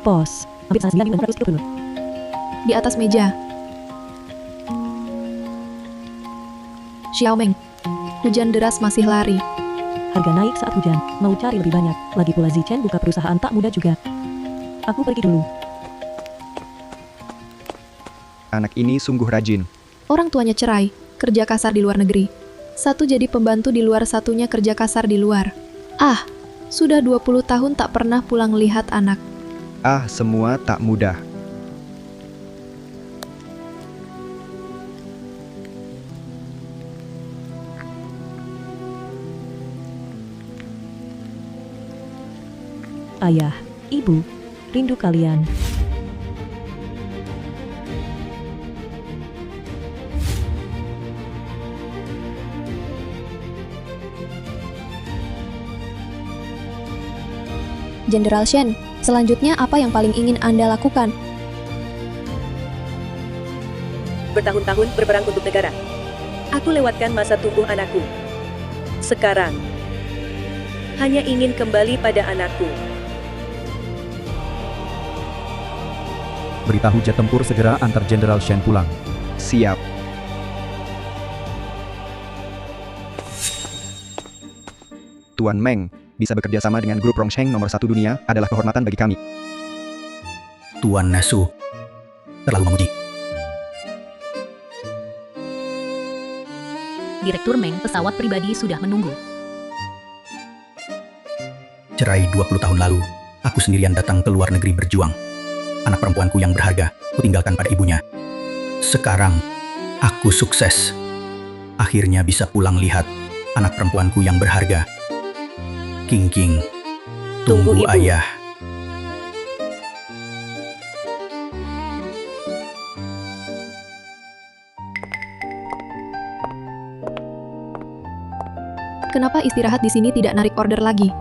Pos. Ambil pesanan 9.630. Di atas meja. Xiaomeng. Hujan deras masih lari. Harga naik saat hujan. Mau cari lebih banyak. Lagi pula Zichen buka perusahaan tak mudah juga. Aku pergi dulu. Anak ini sungguh rajin. Orang tuanya cerai, kerja kasar di luar negeri. Satu jadi pembantu di luar, satunya kerja kasar di luar. Ah, sudah 20 tahun tak pernah pulang lihat anak. Ah, semua tak mudah. Ayah, ibu, rindu kalian. Jenderal Shen, selanjutnya apa yang paling ingin Anda lakukan? Bertahun-tahun berperang untuk negara. Aku lewatkan masa tumbuh anakku. Sekarang, hanya ingin kembali pada anakku. Beritahu jet tempur segera antar Jenderal Shen pulang. Siap. Tuan Meng, bisa bekerja sama dengan grup Rongsheng nomor 1 dunia adalah kehormatan bagi kami. Tuan Nasu, terlalu memuji. Direktur Meng, pesawat pribadi sudah menunggu. Cerai 20 tahun lalu, aku sendirian datang ke luar negeri berjuang. Anak perempuanku yang berharga, kutinggalkan pada ibunya. Sekarang, aku sukses. Akhirnya bisa pulang lihat anak perempuanku yang berharga. King King, tunggu Ibu. ayah. Kenapa istirahat di sini tidak narik order lagi?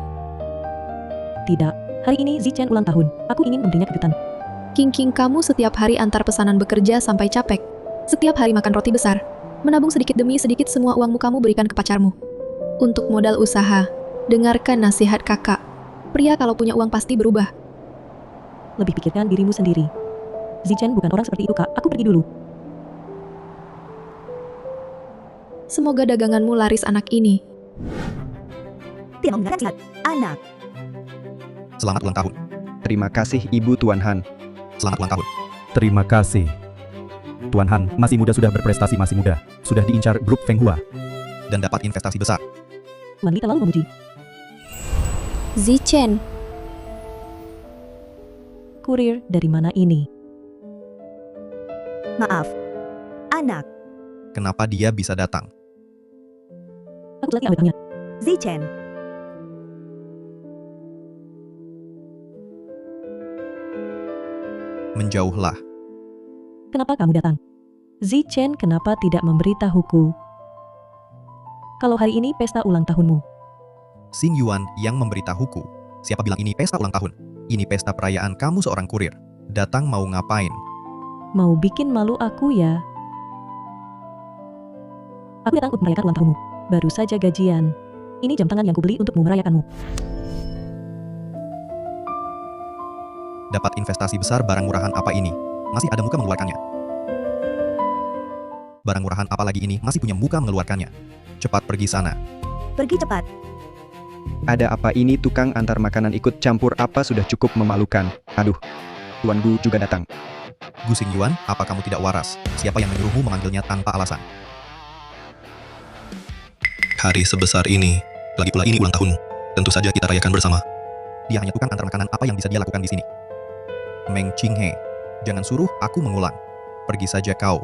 Tidak, hari ini Zichen ulang tahun. Aku ingin memberinya kejutan. King, kamu setiap hari antar pesanan bekerja sampai capek. Setiap hari makan roti besar. Menabung sedikit demi sedikit semua uangmu kamu berikan ke pacarmu. Untuk modal usaha, dengarkan nasihat kakak. Pria kalau punya uang pasti berubah. Lebih pikirkan dirimu sendiri. Zichen bukan orang seperti itu, Kak. Aku pergi dulu. Semoga daganganmu laris anak ini. Tidak mendengar nasihat, anak. Selamat ulang tahun. Terima kasih Ibu Tuan Han. Selamat ulang tahun. Terima kasih. Tuan Han, masih muda sudah berprestasi, masih muda. Sudah diincar grup Feng Hua. Dan dapat investasi besar. Wanita lalu memuji. Zichen, Kurir dari mana ini? Maaf, anak. Kenapa dia bisa datang? Aku lagi awetnya. Zichen, Menjauhlah. Kenapa kamu datang? Zichen kenapa tidak memberitahuku? Kalau hari ini pesta ulang tahunmu. Xing Yuan yang memberitahuku. Siapa bilang ini pesta ulang tahun? Ini pesta perayaan kamu seorang kurir. Datang mau ngapain? Mau bikin malu aku ya? Aku datang untuk merayakan ulang tahunmu. Baru saja gajian. Ini jam tangan yang kubeli untukmu merayakanmu. Dapat investasi besar, barang murahan apa ini? Masih ada muka mengeluarkannya. Barang murahan apa lagi ini masih punya muka mengeluarkannya? Cepat pergi sana. pergi cepat. Ada apa ini, tukang antar makanan ikut campur apa, sudah cukup memalukan. Aduh, Tuan Gu juga datang. Gu Xing Yuan, apa kamu tidak waras? Siapa yang menyuruhmu memanggilnya tanpa alasan? Hari sebesar ini, lagi pula ini ulang tahunmu. Tentu saja kita rayakan bersama. Dia hanya tukang antar makanan, apa yang bisa dia lakukan di sini? Meng Qinghe, jangan suruh aku mengulang. Pergi saja kau.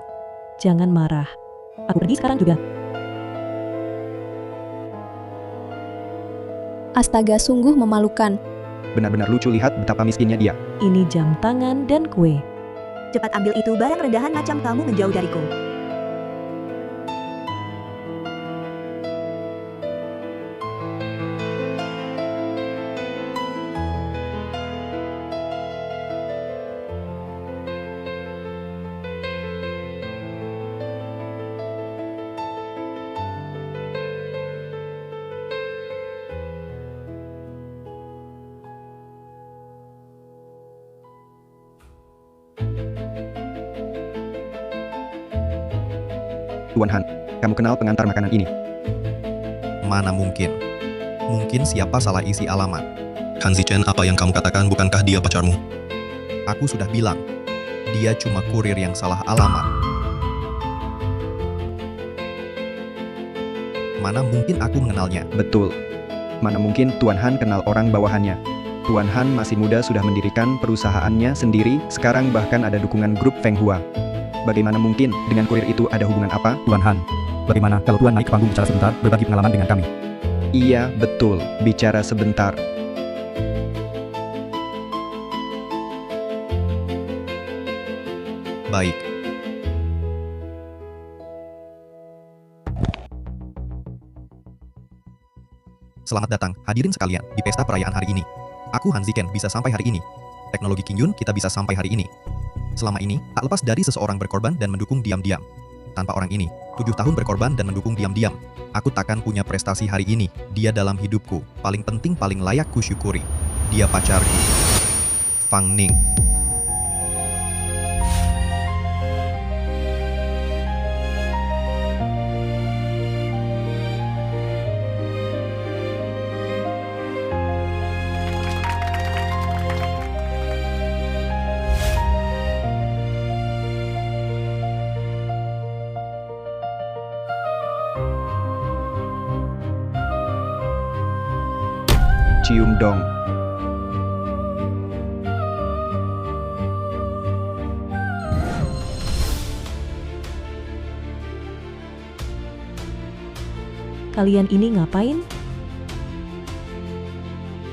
Jangan marah. Aku pergi sekarang juga. Astaga, sungguh memalukan. Benar-benar lucu lihat betapa miskinnya dia. Ini jam tangan dan kue. Cepat ambil itu, barang rendahan macam kamu menjauh dariku. Tuan Han, kamu kenal pengantar makanan ini? Mana mungkin? Mungkin siapa salah isi alamat. Han Zichen, apa yang kamu katakan bukankah dia pacarmu? Aku sudah bilang, dia cuma kurir yang salah alamat. Mana mungkin aku mengenalnya? Betul. Mana mungkin Tuan Han kenal orang bawahannya? Tuan Han masih muda sudah mendirikan perusahaannya sendiri, sekarang bahkan ada dukungan grup Feng Hua. Bagaimana mungkin dengan kurir itu ada hubungan apa? Tuan Han, bagaimana kalau Tuan naik ke panggung bicara sebentar, berbagi pengalaman dengan kami? Iya, betul. Bicara sebentar. Baik. Selamat datang, hadirin sekalian, di pesta perayaan hari ini. Aku Han Zichen bisa sampai hari ini. Teknologi Qingyun kita bisa sampai hari ini. Selama ini, tak lepas dari seseorang berkorban dan mendukung diam-diam. Tanpa orang ini, 7 tahun berkorban dan mendukung diam-diam. Aku takkan punya prestasi hari ini. Dia dalam hidupku, paling penting paling layak kusyukuri. Dia pacarku. Fang Ning. Cium dong. Kalian ini ngapain?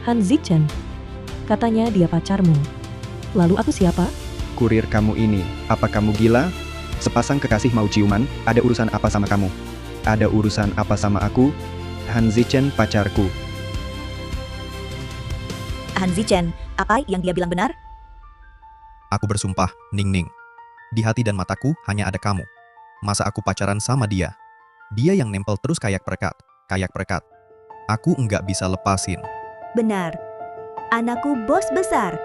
Han Zichen. Katanya dia pacarmu. Lalu aku siapa? Kurir kamu ini, apa kamu gila? Sepasang kekasih mau ciuman, ada urusan apa sama kamu? Ada urusan apa sama aku? Han Zichen pacarku. Han Zichen, apa yang dia bilang benar? Aku bersumpah, Ning Ning. Di hati dan mataku hanya ada kamu. Masa aku pacaran sama dia? Dia yang nempel terus kayak perekat. Aku enggak bisa lepasin. Benar. Anakku bos besar.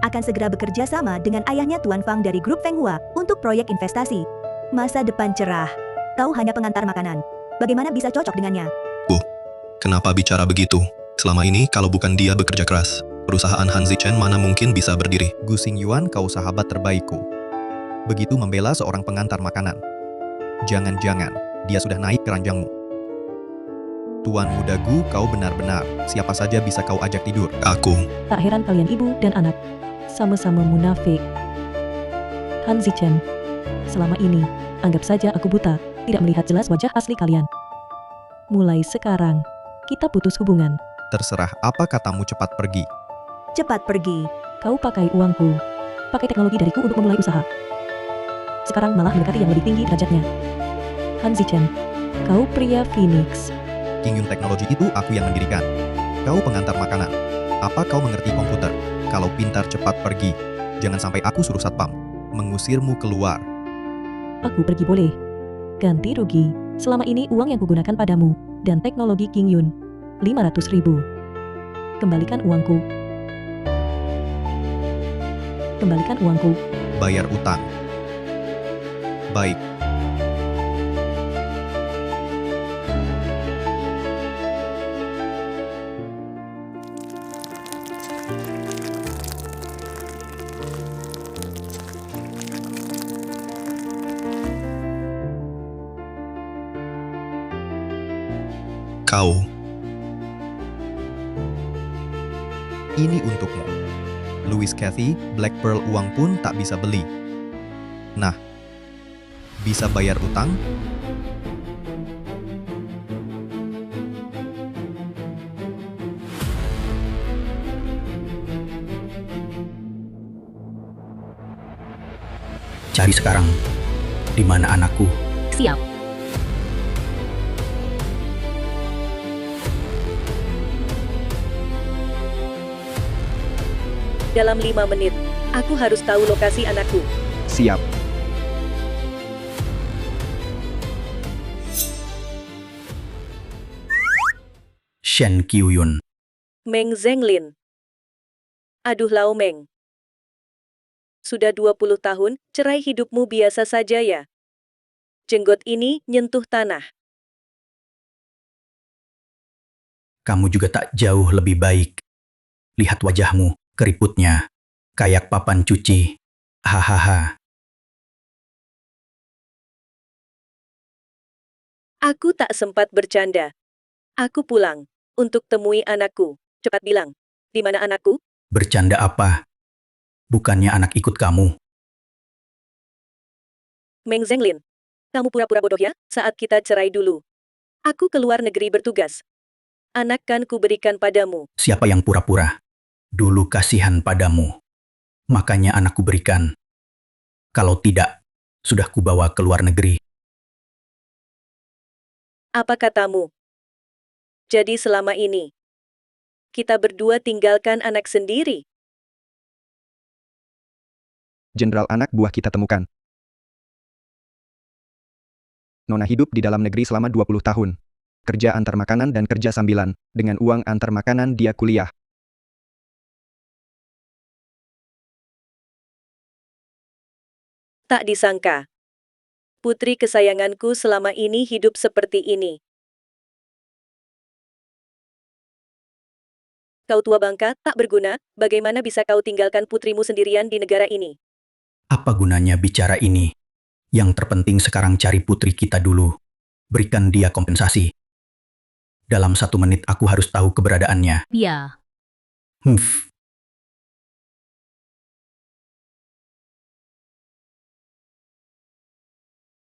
Akan segera bekerja sama dengan ayahnya Tuan Fang dari grup Feng Hua untuk proyek investasi. Masa depan cerah. Kau hanya pengantar makanan. Bagaimana bisa cocok dengannya? Kenapa bicara begitu? Selama ini kalau bukan dia bekerja keras, perusahaan Han Zichen mana mungkin bisa berdiri. Gu Xingyuan, kau sahabat terbaikku. Begitu membela seorang pengantar makanan. Jangan-jangan dia sudah naik ke ranjangmu. Tuan muda Gu, kau benar-benar siapa saja bisa kau ajak tidur. Aku. Tak heran kalian ibu dan anak sama-sama munafik. Han Zichen, selama ini, anggap saja aku buta, tidak melihat jelas wajah asli kalian. Mulai sekarang, kita putus hubungan. Terserah apa katamu, cepat pergi. Cepat pergi. Kau pakai uangku, pakai teknologi dariku untuk memulai usaha. Sekarang malah mendekati yang lebih tinggi derajatnya. Han Zichen, kau pria Phoenix. Qingyun teknologi itu aku yang mendirikan. Kau pengantar makanan. Apa kau mengerti komputer? Kalau pintar cepat pergi. Jangan sampai aku suruh satpam mengusirmu keluar. Aku pergi boleh. Ganti rugi. Selama ini uang yang kugunakan padamu dan teknologi Qingyun 500.000. Kembalikan uangku. Kembalikan uangku. Bayar utang. Baik. Kau. Ini untukmu. Louis Cathy, Black Pearl uang pun tak bisa beli. Nah, bisa bayar utang? Cari sekarang, di mana anakku? Siap. Dalam 5 menit, aku harus tahu lokasi anakku. Siap. Shen Qiuyun. Meng Zhenglin. Aduh Lao Meng. Sudah 20 tahun, cerai hidupmu biasa saja ya? Jenggot ini nyentuh tanah. Kamu juga tak jauh lebih baik. Lihat wajahmu, keriputnya, kayak papan cuci. Hahaha. Aku tak sempat bercanda. Aku pulang untuk temui anakku. Cepat bilang, di mana anakku? Bercanda apa? Bukannya anak ikut kamu. Meng Zhenglin. Kamu pura-pura bodoh ya saat kita cerai dulu. Aku keluar negeri bertugas. Anak kan kuberikan padamu. Siapa yang pura-pura? Dulu kasihan padamu. Makanya anakku berikan. Kalau tidak, sudah kubawa ke luar negeri. Apa katamu? Jadi selama ini, kita berdua tinggalkan anak sendiri. Jenderal anak buah kita temukan. Nona hidup di dalam negeri selama 20 tahun. Kerja antar makanan dan kerja sambilan. Dengan uang antar makanan dia kuliah. Tak disangka. Putri kesayanganku selama ini hidup seperti ini. Kau tua bangka, tak berguna, bagaimana bisa kau tinggalkan putrimu sendirian di negara ini? Apa gunanya bicara ini? Yang terpenting sekarang cari putri kita dulu. Berikan dia kompensasi. Dalam 1 menit aku harus tahu keberadaannya. Ya, Humph.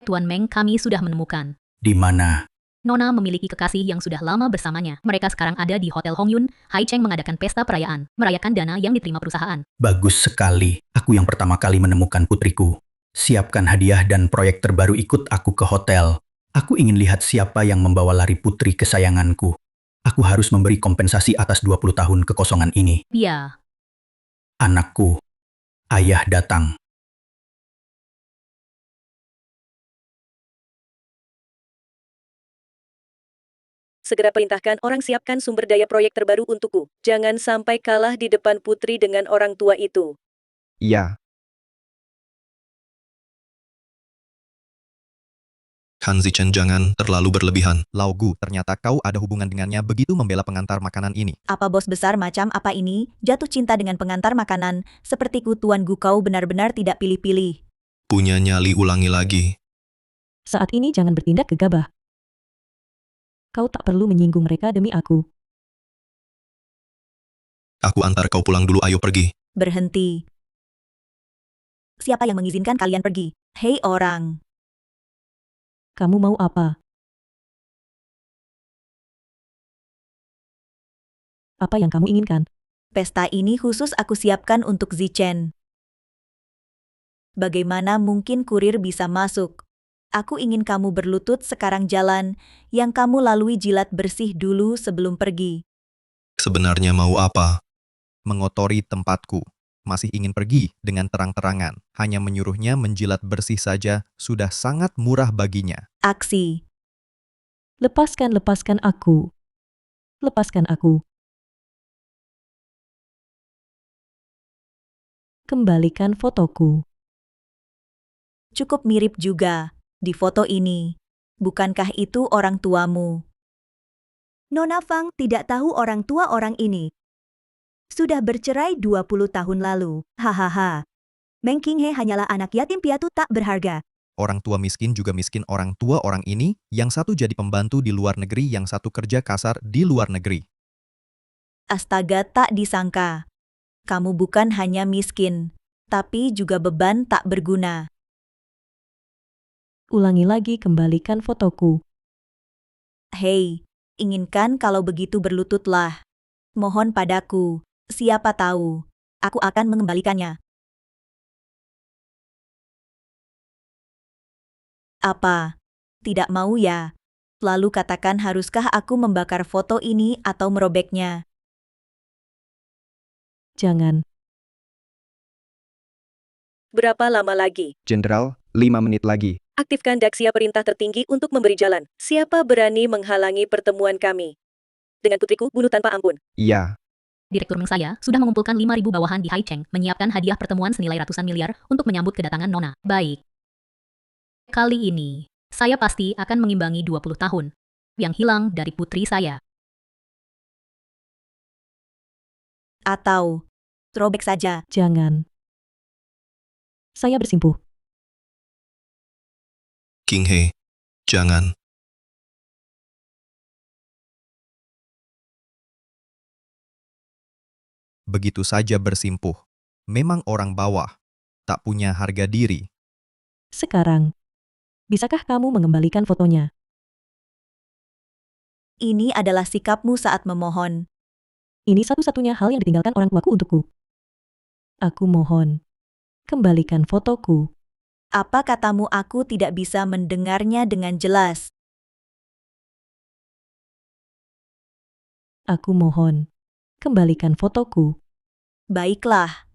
Tuan Meng, kami sudah menemukan. Di mana? Nona memiliki kekasih yang sudah lama bersamanya. Mereka sekarang ada di Hotel Hongyun. Hai Cheng mengadakan pesta perayaan, merayakan dana yang diterima perusahaan. Bagus sekali. Aku yang pertama kali menemukan putriku. Siapkan hadiah dan proyek terbaru, ikut aku ke hotel. Aku ingin lihat siapa yang membawa lari putri kesayanganku. Aku harus memberi kompensasi atas 20 tahun kekosongan ini. Ya, Anakku. Ayah datang. Segera perintahkan orang siapkan sumber daya proyek terbaru untukku. Jangan sampai kalah di depan putri dengan orang tua itu. Iya. Han Zichen, jangan terlalu berlebihan. Lao Gu, ternyata kau ada hubungan dengannya, begitu membela pengantar makanan ini. Apa bos besar macam apa ini, jatuh cinta dengan pengantar makanan, sepertiku Tuan Gu, kau benar-benar tidak pilih-pilih. Punya nyali, ulangi lagi. Saat ini jangan bertindak gegabah. Kau tak perlu menyinggung mereka demi aku. Aku antar kau pulang dulu, ayo pergi. Berhenti. Siapa yang mengizinkan kalian pergi? Hei orang. Kamu mau apa? Apa yang kamu inginkan? Pesta ini khusus aku siapkan untuk Zichen. Bagaimana mungkin kurir bisa masuk? Aku ingin kamu berlutut sekarang, jalan yang kamu lalui jilat bersih dulu sebelum pergi. Sebenarnya mau apa? Mengotori tempatku. Masih ingin pergi dengan terang-terangan. Hanya menyuruhnya menjilat bersih saja sudah sangat murah baginya. Aksi. Lepaskan aku. Lepaskan aku. Kembalikan fotoku. Cukup mirip juga di foto ini. Bukankah itu orang tuamu? Nona Fang tidak tahu orang tua orang ini. Sudah bercerai 20 tahun lalu. Hahaha. Meng Qinghe hanyalah anak yatim piatu tak berharga. Orang tua miskin juga miskin. Orang tua orang ini, yang satu jadi pembantu di luar negeri, yang satu kerja kasar di luar negeri. Astaga, tak disangka. Kamu bukan hanya miskin, tapi juga beban tak berguna. Ulangi lagi, kembalikan fotoku. Hei, inginkan kalau begitu berlututlah. Mohon padaku, siapa tahu, aku akan mengembalikannya. Apa? Tidak mau ya? Lalu katakan, haruskah aku membakar foto ini atau merobeknya? Jangan. Berapa lama lagi? Jenderal, 5 menit lagi. Aktifkan Daxia perintah tertinggi untuk memberi jalan. Siapa berani menghalangi pertemuan kami? Dengan putriku, bunuh tanpa ampun. Iya. Direktur Meng saya sudah mengumpulkan 5.000 bawahan di Hai Cheng, menyiapkan hadiah pertemuan senilai ratusan miliar untuk menyambut kedatangan Nona. Baik. Kali ini, Saya pasti akan mengimbangi 20 tahun yang hilang dari putri saya. Atau throwback saja. Jangan. Saya bersimpuh. King He, jangan. Begitu saja bersimpuh. Memang orang bawah, tak punya harga diri. Sekarang, bisakah kamu mengembalikan fotonya? Ini adalah sikapmu saat memohon. Ini satu-satunya hal yang ditinggalkan orang tuaku untukku. Aku mohon, kembalikan fotoku. Apa katamu aku tidak bisa mendengarnya dengan jelas? Aku mohon, kembalikan fotoku. Baiklah.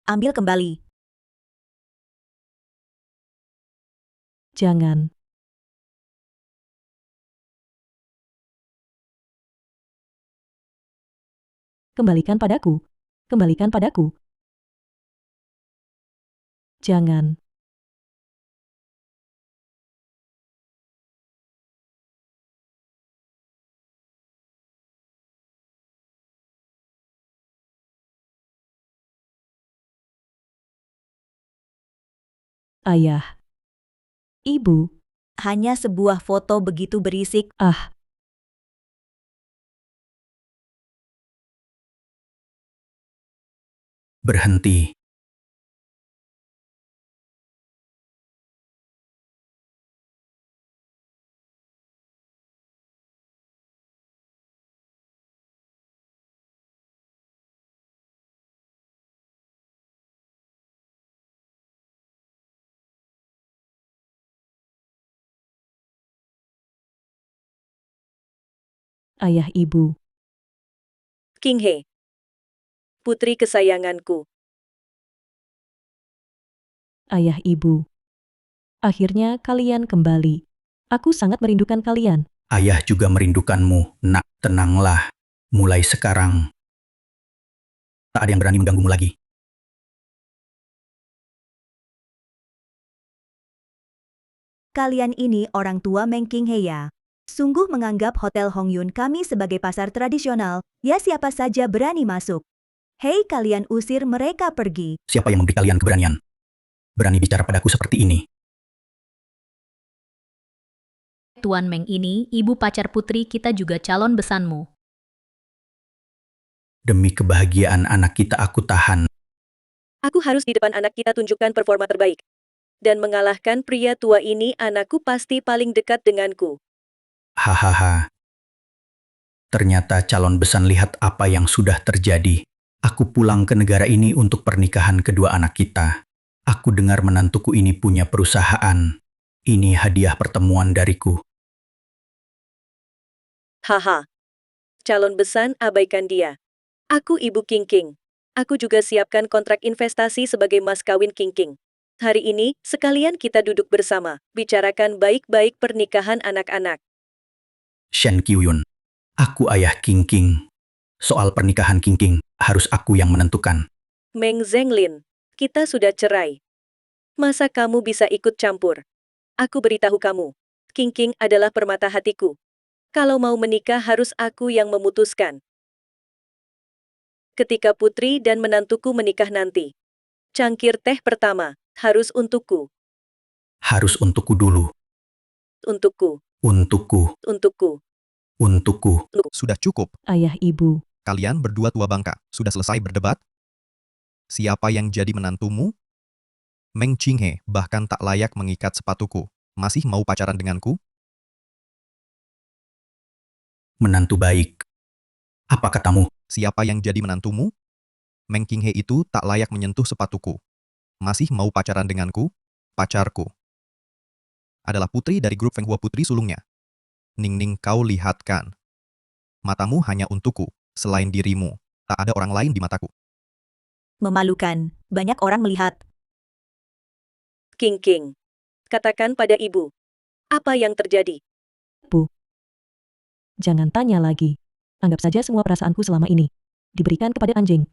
Ambil kembali. Jangan. Kembalikan padaku. Kembalikan padaku. Jangan. Ayah. Ibu. Hanya sebuah foto begitu berisik. Ah. Berhenti. Ayah ibu. King He, putri kesayanganku. Ayah ibu. Akhirnya kalian kembali. Aku sangat merindukan kalian. Ayah juga merindukanmu, nak. Tenanglah. Mulai sekarang, tak ada yang berani mengganggumu lagi. Kalian ini orang tua Meng King He ya. Sungguh menganggap Hotel Hongyun kami sebagai pasar tradisional, ya siapa saja berani masuk. Hei kalian usir mereka pergi. Siapa yang memberi kalian keberanian? Berani bicara padaku seperti ini. Tuan Meng ini, ibu pacar putri kita juga calon besanmu. Demi kebahagiaan anak kita aku tahan. Aku harus di depan anak kita tunjukkan performa terbaik. Dan mengalahkan pria tua ini, anakku pasti paling dekat denganku. Hahaha. Ternyata calon besan, lihat apa yang sudah terjadi. Aku pulang ke negara ini untuk pernikahan kedua anak kita. Aku dengar menantuku ini punya perusahaan. Ini hadiah pertemuan dariku. Haha. Calon besan, abaikan dia. Aku ibu King King. Aku juga siapkan kontrak investasi sebagai mas kawin King King. Hari ini, sekalian kita duduk bersama, bicarakan baik-baik pernikahan anak-anak. Shen Qiuyun. Aku ayah King King. Soal pernikahan King King, harus aku yang menentukan. Meng Zhenglin, kita sudah cerai. Masa kamu bisa ikut campur? Aku beritahu kamu, King King adalah permata hatiku. Kalau mau menikah harus aku yang memutuskan. Ketika putri dan menantuku menikah nanti, cangkir teh pertama harus untukku. Harus untukku dulu. Untukku. Untukku. Untukku. Untukku. Sudah cukup. Ayah ibu. Kalian berdua tua bangka. Sudah selesai berdebat? Siapa yang jadi menantumu? Meng Qinghe bahkan tak layak mengikat sepatuku. Masih mau pacaran denganku? Menantu baik. Apa katamu? Siapa yang jadi menantumu? Meng Qinghe itu tak layak menyentuh sepatuku. Masih mau pacaran denganku? Pacarku adalah putri dari grup Fenghua, putri sulungnya. Ning Ning, kau lihatkan. Matamu hanya untukku, selain dirimu. Tak ada orang lain di mataku. Memalukan, banyak orang melihat. King King, katakan pada ibu, apa yang terjadi? Bu. Jangan tanya lagi. Anggap saja semua perasaanku selama ini diberikan kepada anjing.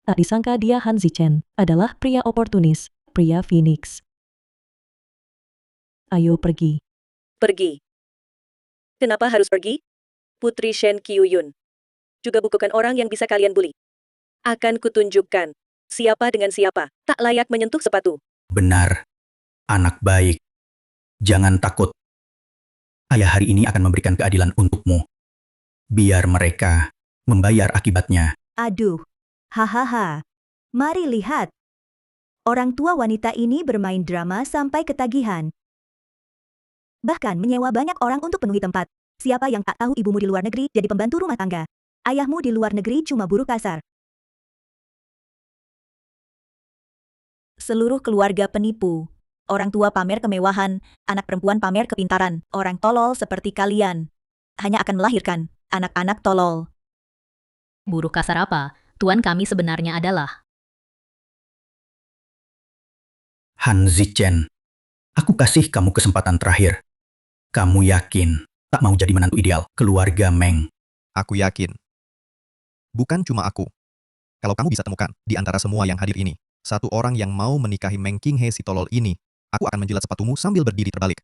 Tak disangka dia Han Zichen adalah pria oportunis, pria Phoenix. Ayo pergi. Pergi. Kenapa harus pergi? Putri Shen Kyuyun. Juga bukan orang yang bisa kalian bully. Akan kutunjukkan siapa dengan siapa tak layak menyentuh sepatu. Benar. Anak baik. Jangan takut. Ayah hari ini akan memberikan keadilan untukmu. Biar mereka membayar akibatnya. Aduh, hahaha. Mari lihat. Orang tua wanita ini bermain drama sampai ketagihan. Bahkan menyewa banyak orang untuk penuhi tempat. Siapa yang tak tahu ibumu di luar negeri jadi pembantu rumah tangga. Ayahmu di luar negeri cuma buruh kasar. Seluruh keluarga penipu. Orang tua pamer kemewahan, anak perempuan pamer kepintaran. Orang tolol seperti kalian hanya akan melahirkan anak-anak tolol. Buruh kasar apa? Tuan kami sebenarnya adalah... Han Zichen, aku kasih kamu kesempatan terakhir. Kamu yakin tak mau jadi menantu ideal keluarga Meng? Aku yakin. Bukan cuma aku. Kalau kamu bisa temukan di antara semua yang hadir ini, satu orang yang mau menikahi Meng Qinghe si tolol ini, aku akan menjilat sepatumu sambil berdiri terbalik.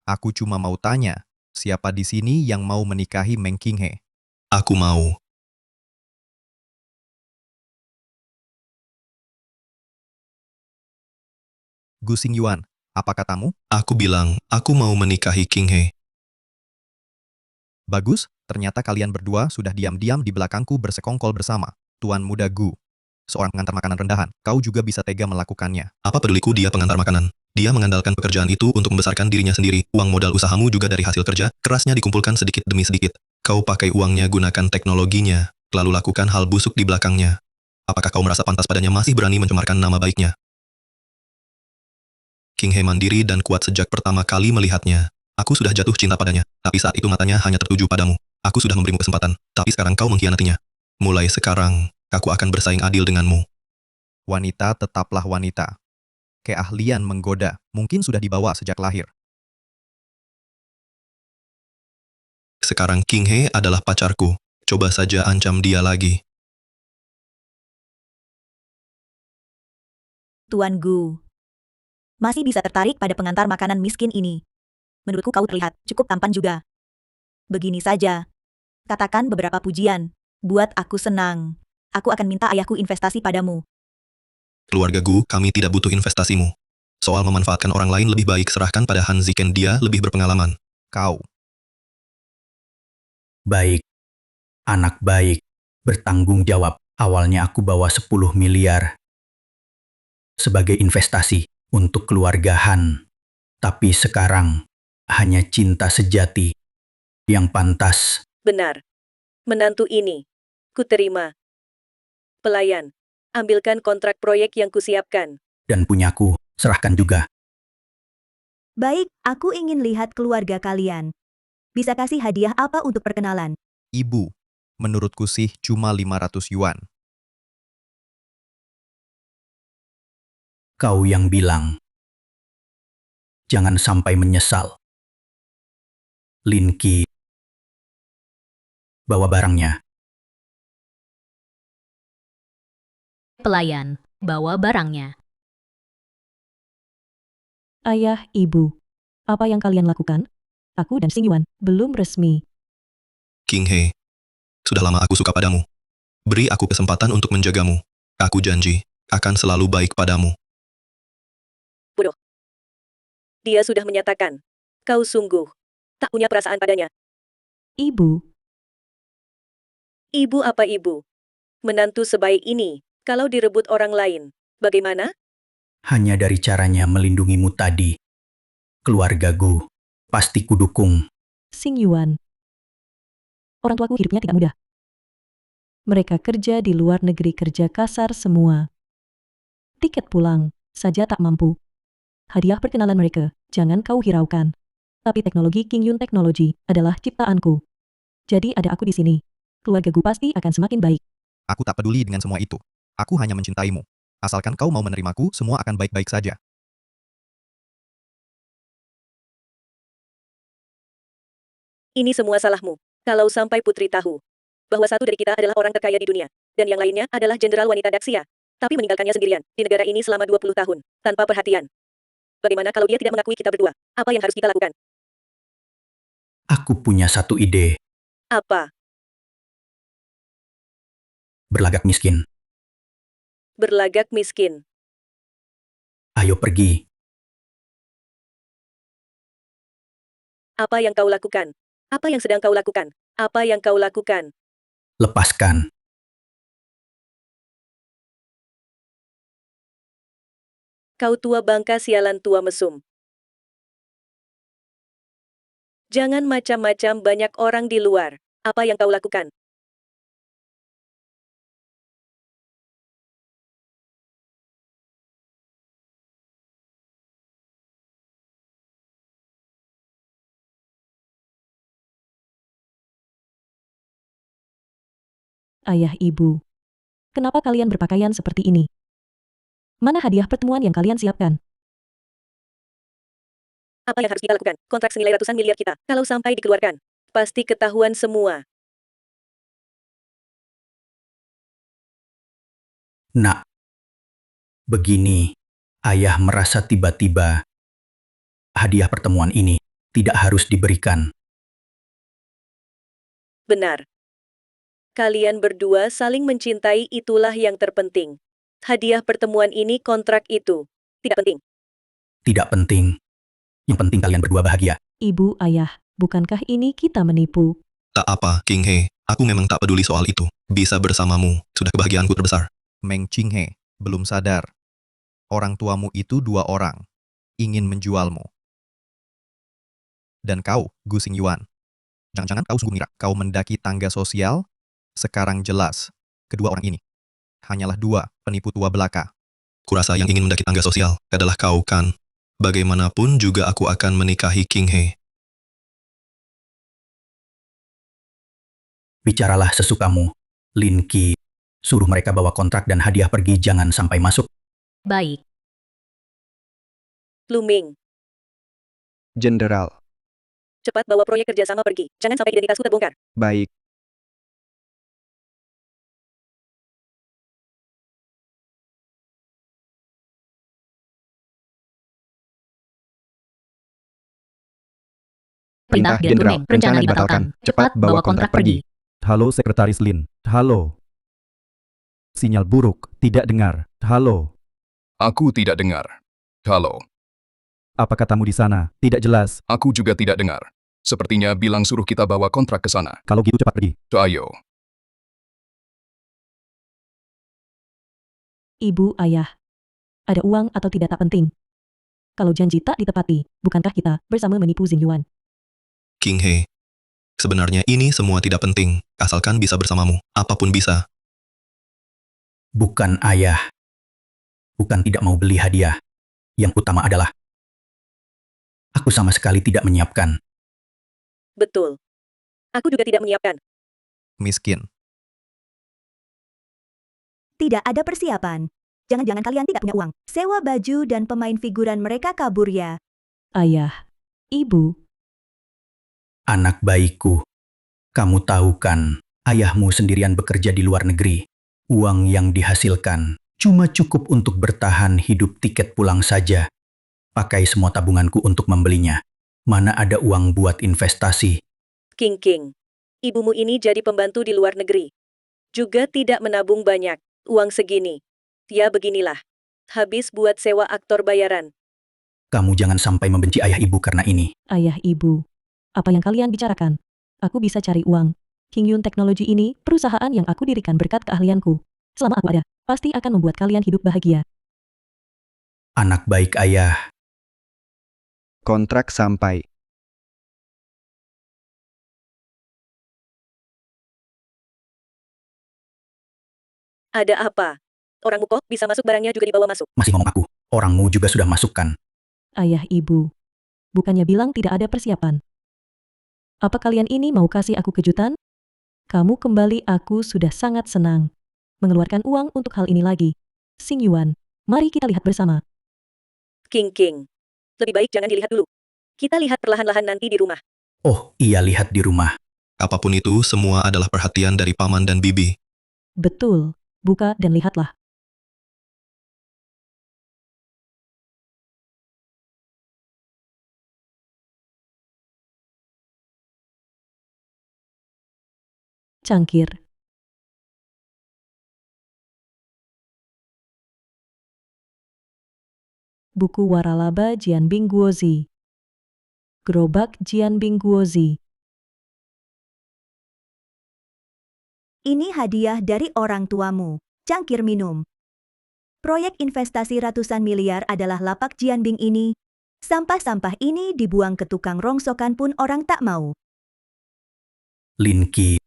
Aku cuma mau tanya, siapa di sini yang mau menikahi Meng Qinghe? Aku mau. Gu Xingyuan, apa katamu? Aku bilang, aku mau menikahi Qinghe. Bagus, ternyata kalian berdua sudah diam-diam di belakangku bersekongkol bersama. Tuan muda Gu, seorang pengantar makanan rendahan, kau juga bisa tega melakukannya. Apa peduliku dia pengantar makanan? Dia mengandalkan pekerjaan itu untuk membesarkan dirinya sendiri. Uang modal usahamu juga dari hasil kerja, kerasnya dikumpulkan sedikit demi sedikit. Kau pakai uangnya gunakan teknologinya, lalu lakukan hal busuk di belakangnya. Apakah kau merasa pantas padanya masih berani mencemarkan nama baiknya? Qinghe mandiri dan kuat sejak pertama kali melihatnya. Aku sudah jatuh cinta padanya, tapi saat itu matanya hanya tertuju padamu. Aku sudah memberimu kesempatan, tapi sekarang kau mengkhianatinya. Mulai sekarang, aku akan bersaing adil denganmu. Wanita tetaplah wanita. Keahlian menggoda mungkin sudah dibawa sejak lahir. Sekarang Qinghe adalah pacarku. Coba saja ancam dia lagi. Tuan Gu, masih bisa tertarik pada pengantar makanan miskin ini. Menurutku kau terlihat cukup tampan juga. Begini saja. Katakan beberapa pujian. Buat aku senang. Aku akan minta ayahku investasi padamu. Keluarga Gu, kami tidak butuh investasimu. Soal memanfaatkan orang lain lebih baik serahkan pada Han Zichen, dia lebih berpengalaman. Kau. Baik. Anak baik. Bertanggung jawab. Awalnya aku bawa 10 miliar. Sebagai investasi untuk keluarga Han. Tapi sekarang, hanya cinta sejati yang pantas. Benar. Menantu ini. Kuterima. Pelayan. Ambilkan kontrak proyek yang kusiapkan. Dan punyaku, serahkan juga. Baik, aku ingin lihat keluarga kalian. Bisa kasih hadiah apa untuk perkenalan? Ibu, menurutku sih cuma 500 yuan. Kau yang bilang. Jangan sampai menyesal. Lin Qi. Bawa barangnya. Pelayan, bawa barangnya. Ayah, ibu. Apa yang kalian lakukan? Aku dan Xingyuan belum resmi. Qinghe, sudah lama aku suka padamu. Beri aku kesempatan untuk menjagamu. Aku janji, akan selalu baik padamu. Bodoh. Dia sudah menyatakan. Kau sungguh tak punya perasaan padanya. Ibu, Ibu apa ibu? Menantu sebaik ini, kalau direbut orang lain, bagaimana? Hanya dari caranya melindungimu tadi. Keluarga Gu, pasti kudukung. Xingyuan. Orang tuaku hidupnya tidak mudah. Mereka kerja di luar negeri, kerja kasar semua. Tiket pulang saja tak mampu. Hadiah perkenalan mereka, jangan kau hiraukan. Tapi teknologi Qingyun Teknologi adalah ciptaanku. Jadi ada aku di sini. Keluarga Gu pasti akan semakin baik. Aku tak peduli dengan semua itu. Aku hanya mencintaimu. Asalkan kau mau menerimaku, semua akan baik-baik saja. Ini semua salahmu. Kalau sampai Putri tahu bahwa satu dari kita adalah orang terkaya di dunia, dan yang lainnya adalah jenderal wanita Daxia, tapi meninggalkannya sendirian di negara ini selama 20 tahun, tanpa perhatian. Bagaimana kalau dia tidak mengakui kita berdua? Apa yang harus kita lakukan? Aku punya satu ide, Apa? berlagak miskin. Berlagak miskin. Ayo pergi. Apa yang kau lakukan? Apa yang sedang kau lakukan? Apa yang kau lakukan? Lepaskan. Kau tua bangka sialan tua mesum. Jangan macam-macam, banyak orang di luar. Apa yang kau lakukan? Ayah ibu. Kenapa kalian berpakaian seperti ini? Mana hadiah pertemuan yang kalian siapkan? Apa yang harus kita lakukan? Kontrak senilai ratusan miliar kita. Kalau sampai dikeluarkan, pasti ketahuan semua. Nak, begini, ayah merasa tiba-tiba hadiah pertemuan ini tidak harus diberikan. Benar. Kalian berdua saling mencintai, itulah yang terpenting. Hadiah pertemuan ini, kontrak itu, tidak penting. Tidak penting. Yang penting kalian berdua bahagia. Ibu, ayah, bukankah ini kita menipu? Tak apa, King He. Aku memang tak peduli soal itu. Bisa bersamamu, sudah kebahagiaanku terbesar. Meng Ching He, belum sadar. Orang tuamu itu 2 orang. Ingin menjualmu. Dan kau, Gu Xingyuan. Jangan-jangan kau sungguh mengira kau mendaki tangga sosial? Sekarang jelas, kedua orang ini hanyalah 2 penipu tua belaka. Kurasa yang ingin mendaki tangga sosial adalah kau, kan? Bagaimanapun juga aku akan menikahi King He. Bicaralah sesukamu. Lin Qi, suruh mereka bawa kontrak dan hadiah pergi, jangan sampai masuk. Baik. Lu Ming, Jenderal. cepat bawa proyek kerjasama pergi. Jangan sampai identitasku terbongkar. Baik. Perintah Gen Jenderal, Kunming, rencana dibatalkan. Cepat bawa kontrak pergi. Halo Sekretaris Lin. Halo. Sinyal buruk, tidak dengar. Halo. Aku tidak dengar. Halo, Apa katamu di sana? Tidak jelas. aku juga tidak dengar. Sepertinya bilang suruh kita bawa kontrak ke sana. Kalau gitu cepat pergi. Ayo. Ibu, ayah. Ada uang atau tidak tak penting. Kalau janji tak ditepati, bukankah kita bersama menipu Xingyuan? King He. Sebenarnya ini semua tidak penting, asalkan bisa bersamamu. Apapun bisa. Bukan ayah. Bukan tidak mau beli hadiah. Yang utama adalah aku sama sekali tidak menyiapkan. Betul. Aku juga tidak menyiapkan. Miskin. Tidak ada persiapan. Jangan-jangan kalian tidak punya uang. Sewa baju dan pemain figuran mereka kabur ya. Ayah, ibu, Anak baikku, kamu tahu kan, ayahmu sendirian bekerja di luar negeri. Uang yang dihasilkan cuma cukup untuk bertahan hidup, tiket pulang saja. Pakai semua tabunganku untuk membelinya. Mana ada uang buat investasi? King, ibumu ini jadi pembantu di luar negeri. Juga tidak menabung banyak. Uang segini. Ya beginilah. Habis buat sewa aktor bayaran. Kamu jangan sampai membenci ayah ibu karena ini. ayah ibu. Apa yang kalian bicarakan? Aku bisa cari uang. Kingyun Teknologi ini perusahaan yang aku dirikan berkat keahlianku. Selama aku ada, pasti akan membuat kalian hidup bahagia. Anak baik ayah. Kontrak sampai. Ada apa? Orangmu kok bisa masuk, barangnya juga dibawa masuk. Masih ngomong aku. Orangmu juga sudah masukkan. Ayah ibu. Bukannya bilang tidak ada persiapan. Apa kalian ini mau kasih aku kejutan? Kamu kembali, aku sudah sangat senang. Mengeluarkan uang untuk hal ini lagi. Xingyuan, mari kita lihat bersama. King. Lebih baik jangan dilihat dulu. Kita lihat perlahan-lahan nanti di rumah. Oh, iya, lihat di rumah. Apapun itu, semua adalah perhatian dari paman dan bibi. Betul, buka dan lihatlah. cangkir. Buku waralaba Jianbing Guozi. Gerobak Jianbing Guozi. Ini hadiah dari orang tuamu. Cangkir minum. Proyek investasi ratusan miliar adalah lapak Jianbing ini. Sampah-sampah ini dibuang ke tukang rongsokan pun orang tak mau. Lin Qi,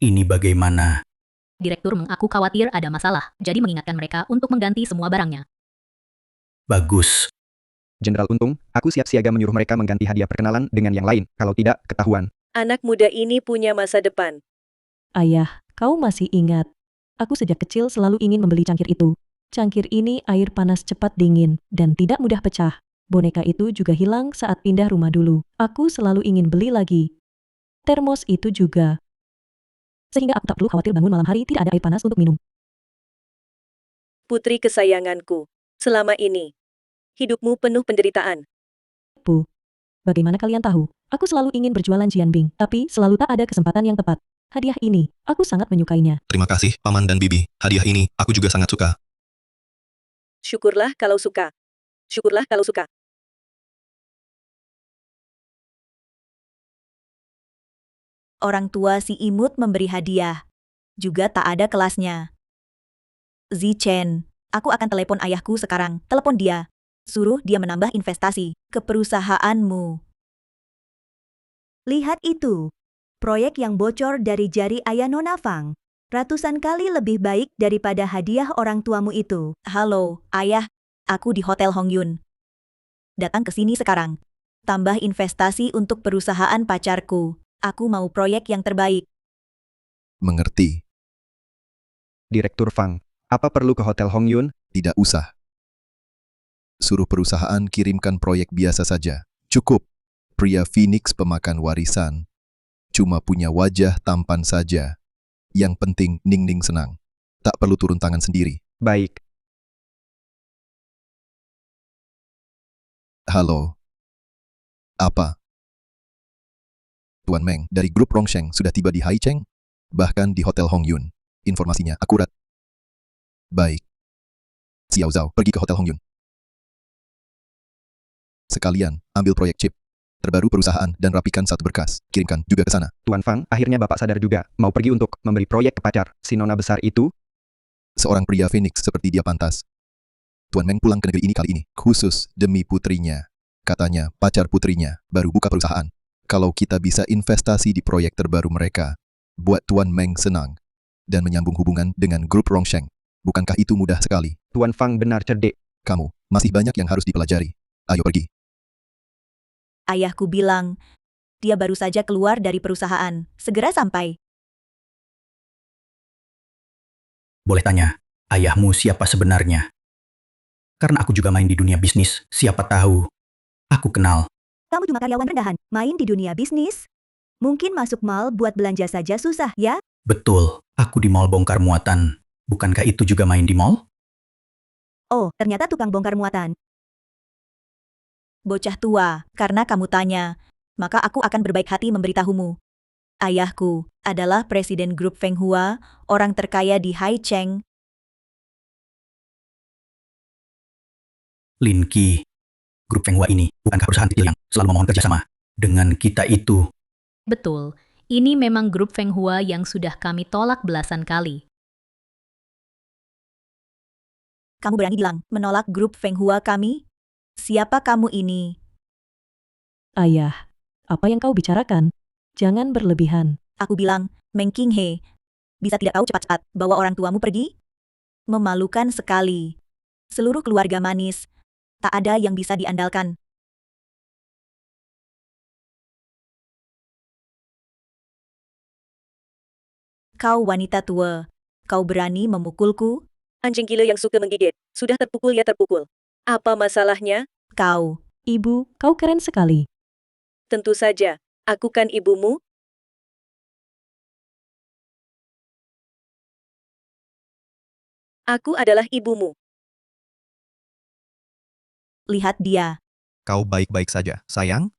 ini bagaimana? Direktur mengaku khawatir ada masalah, jadi mengingatkan mereka untuk mengganti semua barangnya. Bagus. Jenderal Untung, aku siap siaga menyuruh mereka mengganti hadiah perkenalan dengan yang lain, kalau tidak, ketahuan. Anak muda ini punya masa depan. Ayah, kau masih ingat. Aku sejak kecil selalu ingin membeli cangkir itu. Cangkir ini air panas cepat dingin, dan tidak mudah pecah. Boneka itu juga hilang saat pindah rumah dulu. Aku selalu ingin beli lagi. Termos itu juga. Sehingga aku tak perlu khawatir bangun malam hari tidak ada air panas untuk minum. Putri kesayanganku, selama ini, hidupmu penuh penderitaan. Bu, bagaimana kalian tahu? Aku selalu ingin berjualan Jianbing, tapi selalu tak ada kesempatan yang tepat. Hadiah ini, aku sangat menyukainya. Terima kasih, Paman dan Bibi. Hadiah ini, aku juga sangat suka. Syukurlah kalau suka. Syukurlah kalau suka. Orang tua si imut memberi hadiah. Juga tak ada kelasnya. Zichen, aku akan telepon ayahku sekarang. Telepon dia. Suruh dia menambah investasi ke perusahaanmu. Lihat itu. Proyek yang bocor dari jari ayah Nona Fang. Ratusan kali lebih baik daripada hadiah orang tuamu itu. Halo, ayah. Aku di Hotel Hongyun. Datang ke sini sekarang. Tambah investasi untuk perusahaan pacarku. Aku mau proyek yang terbaik. Mengerti. Direktur Fang, apa perlu ke Hotel Hongyun? Tidak usah. Suruh perusahaan kirimkan proyek biasa saja. Cukup. Pria Phoenix pemakan warisan. Cuma punya wajah tampan saja. Yang penting Ning-Ning senang. Tak perlu turun tangan sendiri. Baik. Halo. Apa? Tuan Meng dari grup Rongsheng sudah tiba di Haicheng? Bahkan di Hotel Hongyun. Informasinya akurat. Baik. Xiao Zhao pergi ke Hotel Hongyun. Sekalian, ambil proyek chip terbaru perusahaan dan rapikan satu berkas. Kirimkan juga ke sana. Tuan Fang, akhirnya Bapak sadar juga. Mau pergi untuk memberi proyek ke pacar, si nona besar itu? Seorang pria Phoenix seperti dia pantas. Tuan Meng pulang ke negeri ini kali ini, khusus demi putrinya. Katanya, pacar putrinya baru buka perusahaan. Kalau kita bisa investasi di proyek terbaru mereka, buat Tuan Meng senang, dan menyambung hubungan dengan grup Rongsheng. Bukankah itu mudah sekali? Tuan Fang benar cerdik. Kamu, masih banyak yang harus dipelajari. Ayo pergi. Ayahku bilang, dia baru saja keluar dari perusahaan. Segera sampai. Boleh tanya, ayahmu siapa sebenarnya? Karena aku juga main di dunia bisnis, siapa tahu. Aku kenal. Kamu cuma karyawan rendahan, main di dunia bisnis? Mungkin masuk mall buat belanja saja susah, ya? Betul, aku di mall bongkar muatan. Bukankah itu juga main di mall? Oh, ternyata tukang bongkar muatan. Bocah tua, karena kamu tanya, maka aku akan berbaik hati memberitahumu. Ayahku adalah presiden grup Feng Hua, orang terkaya di Haicheng. Lin Qi, grup Feng Hua ini bukankah perusahaan kecil yang selalu memohon kerjasama dengan kita itu? Betul, ini memang grup Feng Hua yang sudah kami tolak belasan kali. Kamu berani bilang menolak grup Feng Hua kami? Siapa kamu ini? Ayah, apa yang kau bicarakan? Jangan berlebihan. Aku bilang, Meng Qinghe. Bisa tidak kau cepat-cepat bawa orang tuamu pergi? Memalukan sekali. Seluruh keluarga manis. Tak ada yang bisa diandalkan. Kau wanita tua. Kau berani memukulku? Anjing gila yang suka menggigit. Sudah terpukul ya terpukul. Apa masalahnya? Kau. Ibu, kau keren sekali. Tentu saja. Aku kan ibumu? Aku adalah ibumu. Lihat dia. Kau baik-baik saja, sayang?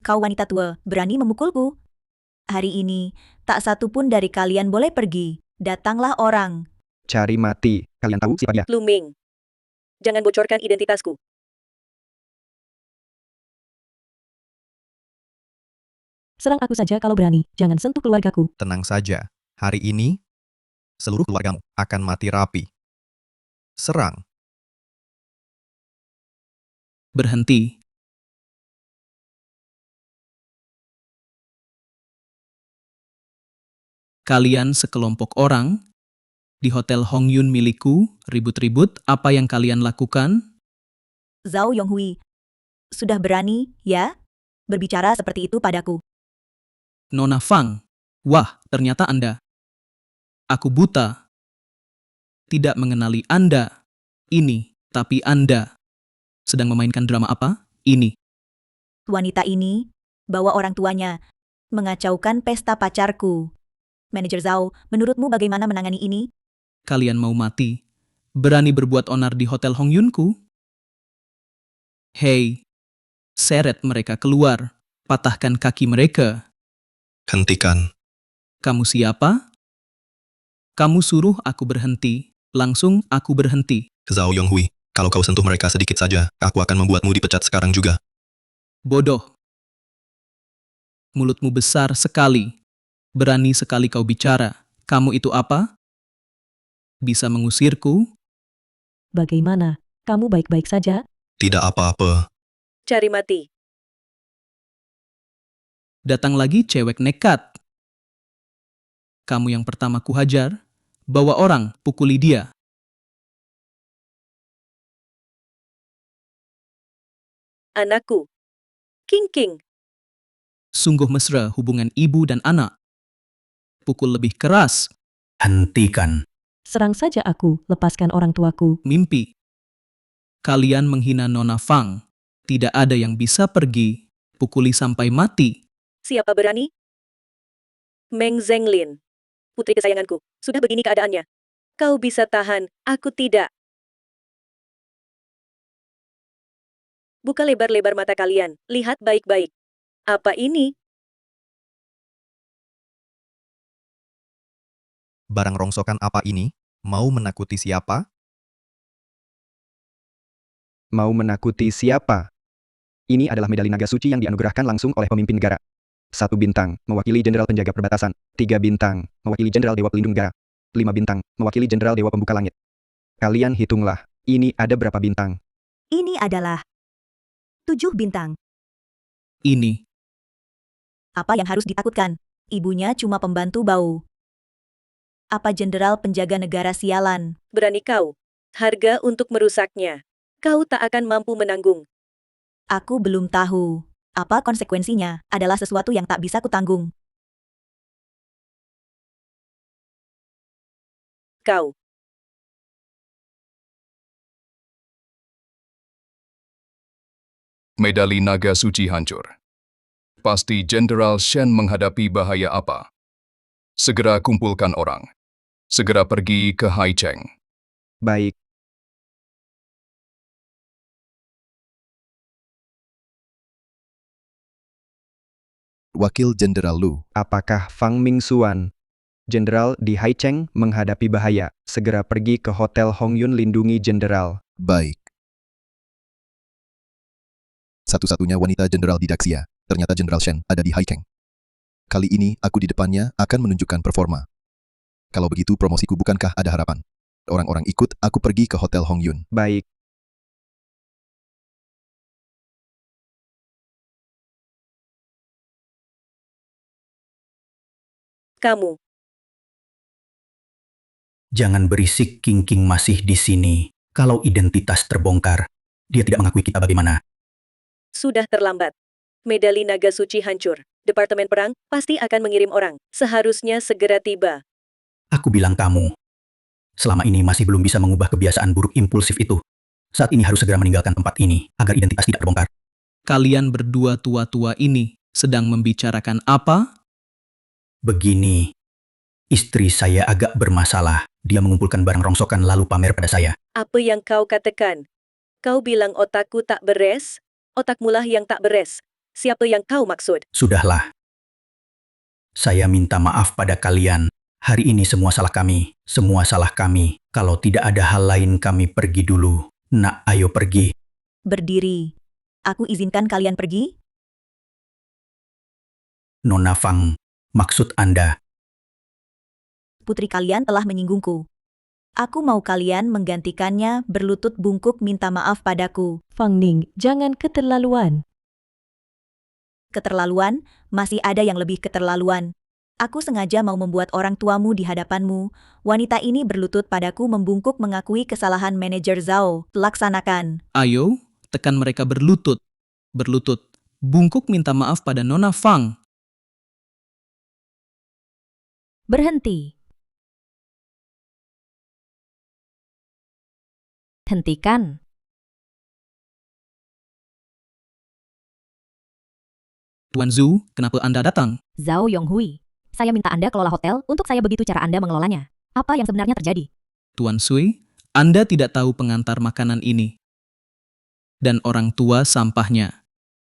Kau wanita tua, berani memukulku? Hari ini, tak satu pun dari kalian boleh pergi. Datanglah orang. Cari mati. Kalian tahu siapa dia? Lu Ming. Jangan bocorkan identitasku. Serang aku saja kalau berani, jangan sentuh keluargaku. Tenang saja. Hari ini, seluruh keluargamu akan mati rapi. Serang. Berhenti. Kalian sekelompok orang di Hotel Hongyun milikku, ribut-ribut, apa yang kalian lakukan? Zhao Yonghui. Sudah berani, ya? Berbicara seperti itu padaku. Nona Fang. Wah, ternyata Anda. Aku buta. Tidak mengenali Anda. Ini, tapi Anda sedang memainkan drama apa? Ini. Wanita ini bawa orang tuanya mengacaukan pesta pacarku. Manajer Zhao, menurutmu bagaimana menangani ini? Kalian mau mati? Berani berbuat onar di Hotel Hongyunku? Hei, seret mereka keluar. Patahkan kaki mereka. Hentikan. Kamu siapa? Kamu suruh aku berhenti. Langsung aku berhenti. Zhao Yonghui, kalau kau sentuh mereka sedikit saja, aku akan membuatmu dipecat sekarang juga. Bodoh. Mulutmu besar sekali. Berani sekali kau bicara. Kamu itu apa? Bisa mengusirku? Bagaimana? Kamu baik-baik saja? Tidak apa-apa. Cari mati. Datang lagi cewek nekat. Kamu yang pertama kuhajar. Bawa orang, pukuli dia. Anakku. King. Sungguh mesra hubungan ibu dan anak. Pukul lebih keras. Hentikan. Serang saja aku, lepaskan orang tuaku. Mimpi. Kalian menghina Nona Fang. Tidak ada yang bisa pergi. Pukuli sampai mati. Siapa berani? Meng Zhenglin. Putri kesayanganku, sudah begini keadaannya. Kau bisa tahan, aku tidak. Buka lebar-lebar mata kalian, lihat baik-baik. Apa ini? Barang rongsokan apa ini? Mau menakuti siapa? Mau menakuti siapa? Ini adalah medali naga suci yang dianugerahkan langsung oleh pemimpin negara. 1 bintang, mewakili Jenderal Penjaga Perbatasan. 3 bintang, mewakili Jenderal Dewa Pelindung Negara. 5 bintang, mewakili Jenderal Dewa Pembuka Langit. Kalian hitunglah, ini ada berapa bintang? Ini adalah 7 bintang. Ini. Apa yang harus ditakutkan? Ibunya cuma pembantu bau. Apa jenderal penjaga negara sialan? Berani kau. Harga untuk merusaknya. Kau tak akan mampu menanggung. Aku belum tahu. Apa konsekuensinya adalah sesuatu yang tak bisa kutanggung. Kau. Medali naga suci hancur. Pasti Jenderal Shen menghadapi bahaya apa? Segera kumpulkan orang. Segera pergi ke Haicheng. Baik. Wakil Jenderal Lu. Apakah Fang Mingxuan, Jenderal di Haicheng, menghadapi bahaya? Segera pergi ke Hotel Hongyun lindungi Jenderal. Baik. Satu-satunya wanita jenderal di Daxia. Ternyata Jenderal Shen ada di Haicheng. Kali ini aku di depannya akan menunjukkan performa. Kalau begitu promosiku bukankah ada harapan? Orang-orang ikut aku pergi ke Hotel Hongyun. Baik. Kamu. Jangan berisik, King masih di sini. Kalau identitas terbongkar, dia tidak mengakui kita bagaimana. Sudah terlambat. Medali naga suci hancur. Departemen Perang pasti akan mengirim orang. Seharusnya segera tiba. Aku bilang kamu. Selama ini masih belum bisa mengubah kebiasaan buruk impulsif itu. Saat ini harus segera meninggalkan tempat ini, agar identitas tidak terbongkar. Kalian berdua tua-tua ini sedang membicarakan apa? Begini. Istri saya agak bermasalah. Dia mengumpulkan barang rongsokan lalu pamer pada saya. Apa yang kau katakan? Kau bilang otakku tak beres? Otakmulah yang tak beres. Siapa yang kau maksud? Sudahlah. Saya minta maaf pada kalian. Hari ini semua salah kami. Semua salah kami. Kalau tidak ada hal lain kami pergi dulu. Nak, ayo pergi. Berdiri. Aku izinkan kalian pergi? Nona Fang, maksud Anda? Putri kalian telah menyinggungku. Aku mau kalian menggantikannya berlutut bungkuk minta maaf padaku. Fang Ning, jangan keterlaluan. Keterlaluan, masih ada yang lebih keterlaluan. Aku sengaja mau membuat orang tuamu di hadapanmu. Wanita ini berlutut padaku membungkuk mengakui kesalahan manajer Zhao. Laksanakan. Ayo, tekan mereka berlutut. Berlutut. Bungkuk minta maaf pada Nona Fang. Berhenti. Hentikan. Tuan Zhu, kenapa Anda datang? Zhao Yonghui. Saya minta Anda kelola hotel untuk saya begitu cara Anda mengelolanya. Apa yang sebenarnya terjadi? Tuan Sui, Anda tidak tahu pengantar makanan ini. Dan orang tua sampahnya.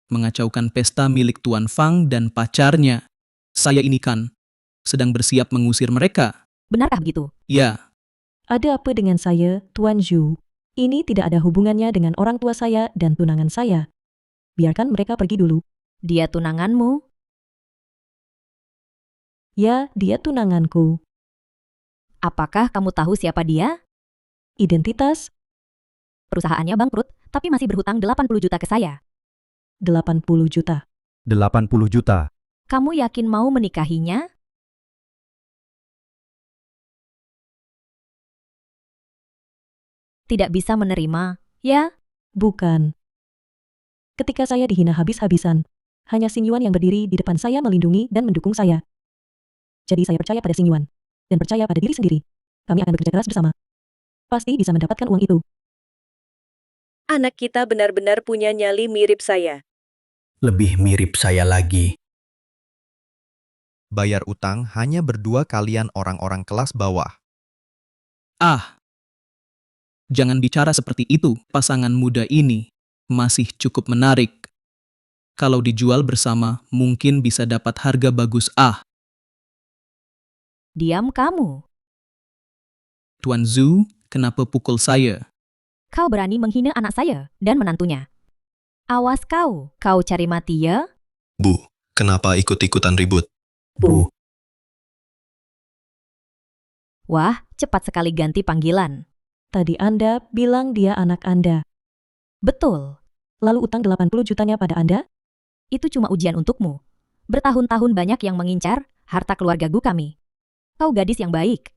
Mengacaukan pesta milik Tuan Fang dan pacarnya. Saya ini kan sedang bersiap mengusir mereka. Benarkah begitu? Ya, Ada apa dengan saya, Tuan Zhu? Ini tidak ada hubungannya dengan orang tua saya dan tunangan saya. Biarkan mereka pergi dulu. Dia tunanganmu? Ya, dia tunanganku. Apakah kamu tahu siapa dia? Identitas? Perusahaannya bangkrut, tapi masih berhutang 80 juta ke saya. 80 juta. 80 juta. Kamu yakin mau menikahinya? Tidak bisa menerima, ya? Bukan. Ketika saya dihina habis-habisan, hanya Xing Yuan yang berdiri di depan saya melindungi dan mendukung saya. Jadi saya percaya pada Xing Yuan, dan percaya pada diri sendiri. Kami akan bekerja keras bersama. Pasti bisa mendapatkan uang itu. Anak kita benar-benar punya nyali mirip saya. Lebih mirip saya lagi. Bayar utang hanya berdua kalian orang-orang kelas bawah. Ah. Jangan bicara seperti itu, pasangan muda ini masih cukup menarik. Kalau dijual bersama, mungkin bisa dapat harga bagus. Diam kamu. Tuan Zhu, kenapa pukul saya? Kau berani menghina anak saya dan menantunya. Awas kau cari mati ya? Bu, kenapa ikut-ikutan ribut? Bu, Wah, cepat sekali ganti panggilan. Tadi Anda bilang dia anak Anda. Betul, Lalu utang 80 jutanya pada Anda? itu cuma ujian untukmu. Bertahun-tahun banyak yang mengincar harta keluarga kami. Kau gadis yang baik.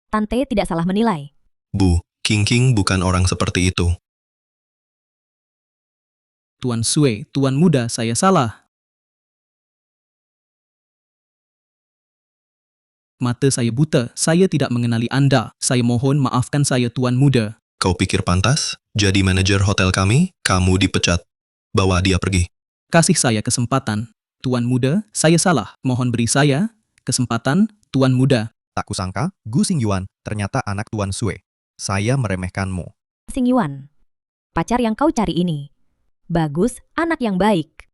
Tante tidak salah menilai. Bu, King bukan orang seperti itu. Tuan Sui, Tuan muda, saya salah. Mata saya buta, saya tidak mengenali Anda. Saya mohon maafkan saya, Tuan muda. Kau pikir pantas? Jadi manajer hotel kami, kamu dipecat. Bawa dia pergi. Kasih saya kesempatan. Tuan muda, saya salah. Mohon beri saya kesempatan, Tuan muda. Tak kusangka, Gu Xing Yuan ternyata anak Tuan Sui. Saya meremehkanmu. Xing Yuan, pacar yang kau cari ini. Bagus, anak yang baik.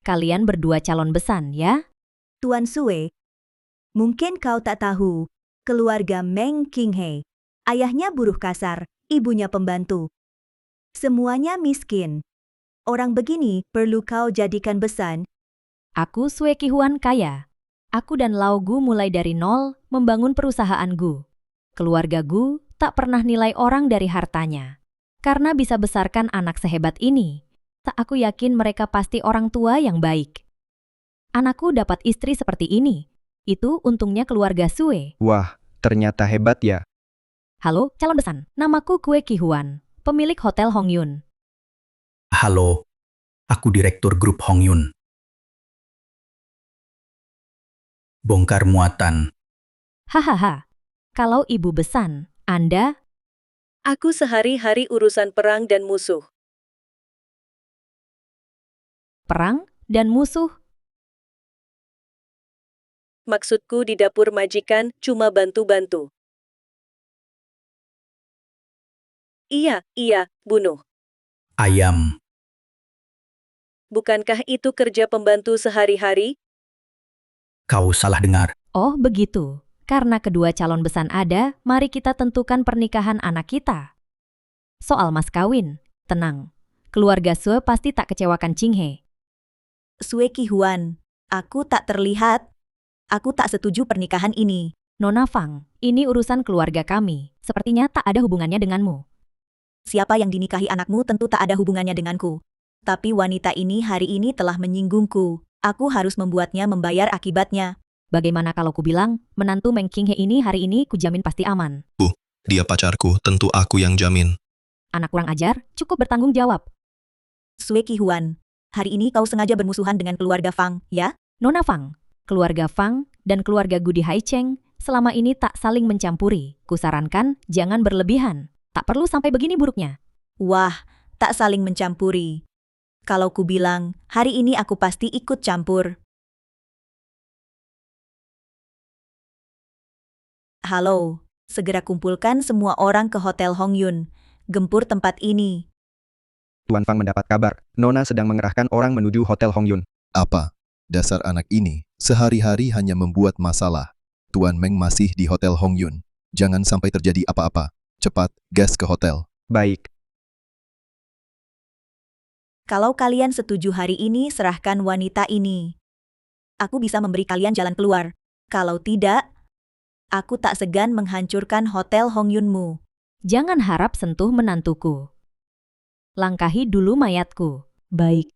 Kalian berdua calon besan, ya? Tuan Sue, mungkin kau tak tahu, keluarga Meng Qinghe. Ayahnya buruh kasar, ibunya pembantu. Semuanya miskin. Orang begini perlu kau jadikan besan. Aku Sue Qihuan kaya. Aku dan Lao Gu mulai dari nol membangun perusahaan Gu. Keluarga Gu tak pernah nilai orang dari hartanya. Karena bisa besarkan anak sehebat ini, tak aku yakin mereka pasti orang tua yang baik. Anakku dapat istri seperti ini. Itu untungnya keluarga Sue. Wah, ternyata hebat ya. Halo, calon besan. Namaku Kue Qihuan, pemilik Hotel Hongyun. halo. Aku Direktur Grup Hongyun. Bongkar muatan. Hahaha. Kalau ibu besan, Anda? Aku sehari-hari urusan perang dan musuh. Perang dan musuh? Maksudku di dapur majikan cuma bantu-bantu. Iya, bunuh. Ayam. Bukankah itu kerja pembantu sehari-hari? Kau salah dengar. Oh begitu. Karena kedua calon besan ada, mari kita tentukan pernikahan anak kita. Soal mas kawin, tenang. Keluarga Sue pasti tak kecewakan Qinghe. Sue Qihuan, aku tak terlihat. Aku tak setuju pernikahan ini. Nona Fang, ini urusan keluarga kami. Sepertinya tak ada hubungannya denganmu. Siapa yang dinikahi anakmu tentu tak ada hubungannya denganku. Tapi wanita ini hari ini telah menyinggungku. Aku harus membuatnya membayar akibatnya. Bagaimana kalau ku bilang, menantu Meng Qinghe ini hari ini kujamin pasti aman. Dia pacarku, tentu aku yang jamin. Anak kurang ajar, cukup bertanggung jawab. Sue Qihuan, hari ini kau sengaja bermusuhan dengan keluarga Fang, ya? Nona Fang, keluarga Fang dan keluarga Gu di Haicheng selama ini tak saling mencampuri. Kusarankan jangan berlebihan. Tak perlu sampai begini buruknya. Wah, tak saling mencampuri. Kalau ku bilang, hari ini aku pasti ikut campur. Halo, segera kumpulkan semua orang ke Hotel Hongyun. Gempur tempat ini. Tuan Fang mendapat kabar, Nona sedang mengerahkan orang menuju Hotel Hongyun. Apa? Dasar anak ini, sehari-hari hanya membuat masalah. Tuan Meng masih di Hotel Hongyun. Jangan sampai terjadi apa-apa. Cepat, gas ke hotel. Baik. Kalau kalian setuju hari ini, serahkan wanita ini. Aku bisa memberi kalian jalan keluar. Kalau tidak, aku tak segan menghancurkan Hotel Hongyunmu. Jangan harap sentuh menantuku. Langkahi dulu mayatku. Baik,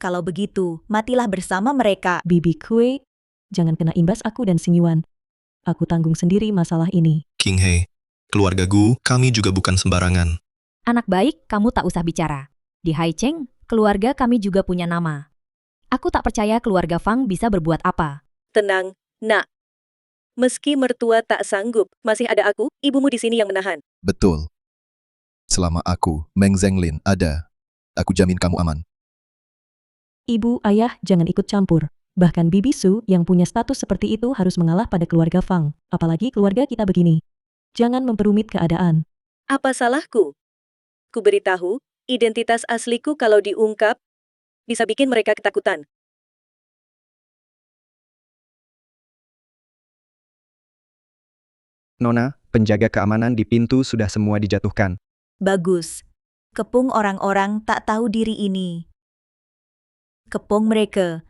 Kalau begitu, matilah bersama mereka. Bibi Kue, jangan kena imbas aku dan Xing Yuan. Aku tanggung sendiri masalah ini. Qinghe, keluarga Gu, kami juga bukan sembarangan. Anak baik, kamu tak usah bicara. Di Haicheng, keluarga kami juga punya nama. Aku tak percaya keluarga Fang bisa berbuat apa. Tenang, nak. Meski mertua tak sanggup, masih ada aku, ibumu di sini yang menahan. Betul. Selama aku, Meng Zhenglin, ada, aku jamin kamu aman. Ibu, ayah, jangan ikut campur. Bahkan Bibi Su yang punya status seperti itu harus mengalah pada keluarga Fang. Apalagi keluarga kita begini. Jangan memperumit keadaan. Apa salahku? Ku beritahu, identitas asliku kalau diungkap, bisa bikin mereka ketakutan. Nona, penjaga keamanan di pintu sudah semua dijatuhkan. Bagus. Kepung orang-orang tak tahu diri ini. Kepung mereka.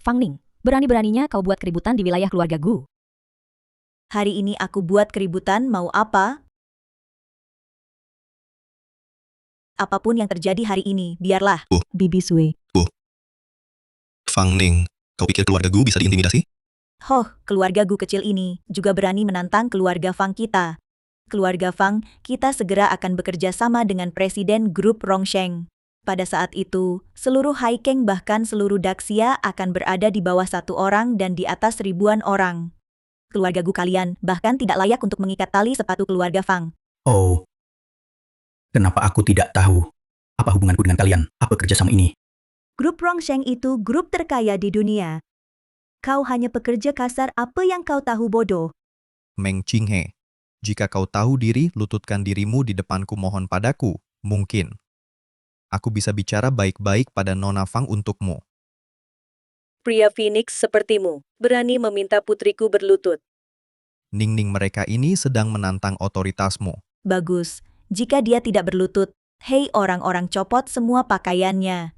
Fang Ning, berani-beraninya kau buat keributan di wilayah keluarga Gu. Hari ini aku buat keributan, mau apa? Apapun yang terjadi hari ini, biarlah. Bibi Sue. Fang Ning, kau pikir keluarga Gu bisa diintimidasi? Hoh, keluarga Gu kecil ini juga berani menantang keluarga Fang kita. Keluarga Fang, kita segera akan bekerja sama dengan Presiden Grup Rongsheng. Pada saat itu, seluruh Haikeng bahkan seluruh Daxia akan berada di bawah satu orang dan di atas ribuan orang. Keluarga Gu kalian bahkan tidak layak untuk mengikat tali sepatu keluarga Fang. Oh. Kenapa aku tidak tahu? Apa hubunganku dengan kalian? Apa kerjasama ini? Grup Rongsheng itu grup terkaya di dunia. Kau hanya pekerja kasar, apa yang kau tahu bodoh? Meng Qinghe, jika kau tahu diri, lututkan dirimu di depanku, mohon padaku. Mungkin. Aku bisa bicara baik-baik pada Nona Fang untukmu. Pria Phoenix sepertimu, berani meminta putriku berlutut. Ning-ning mereka ini sedang menantang otoritasmu. Bagus, jika dia tidak berlutut, hei orang-orang, copot semua pakaiannya.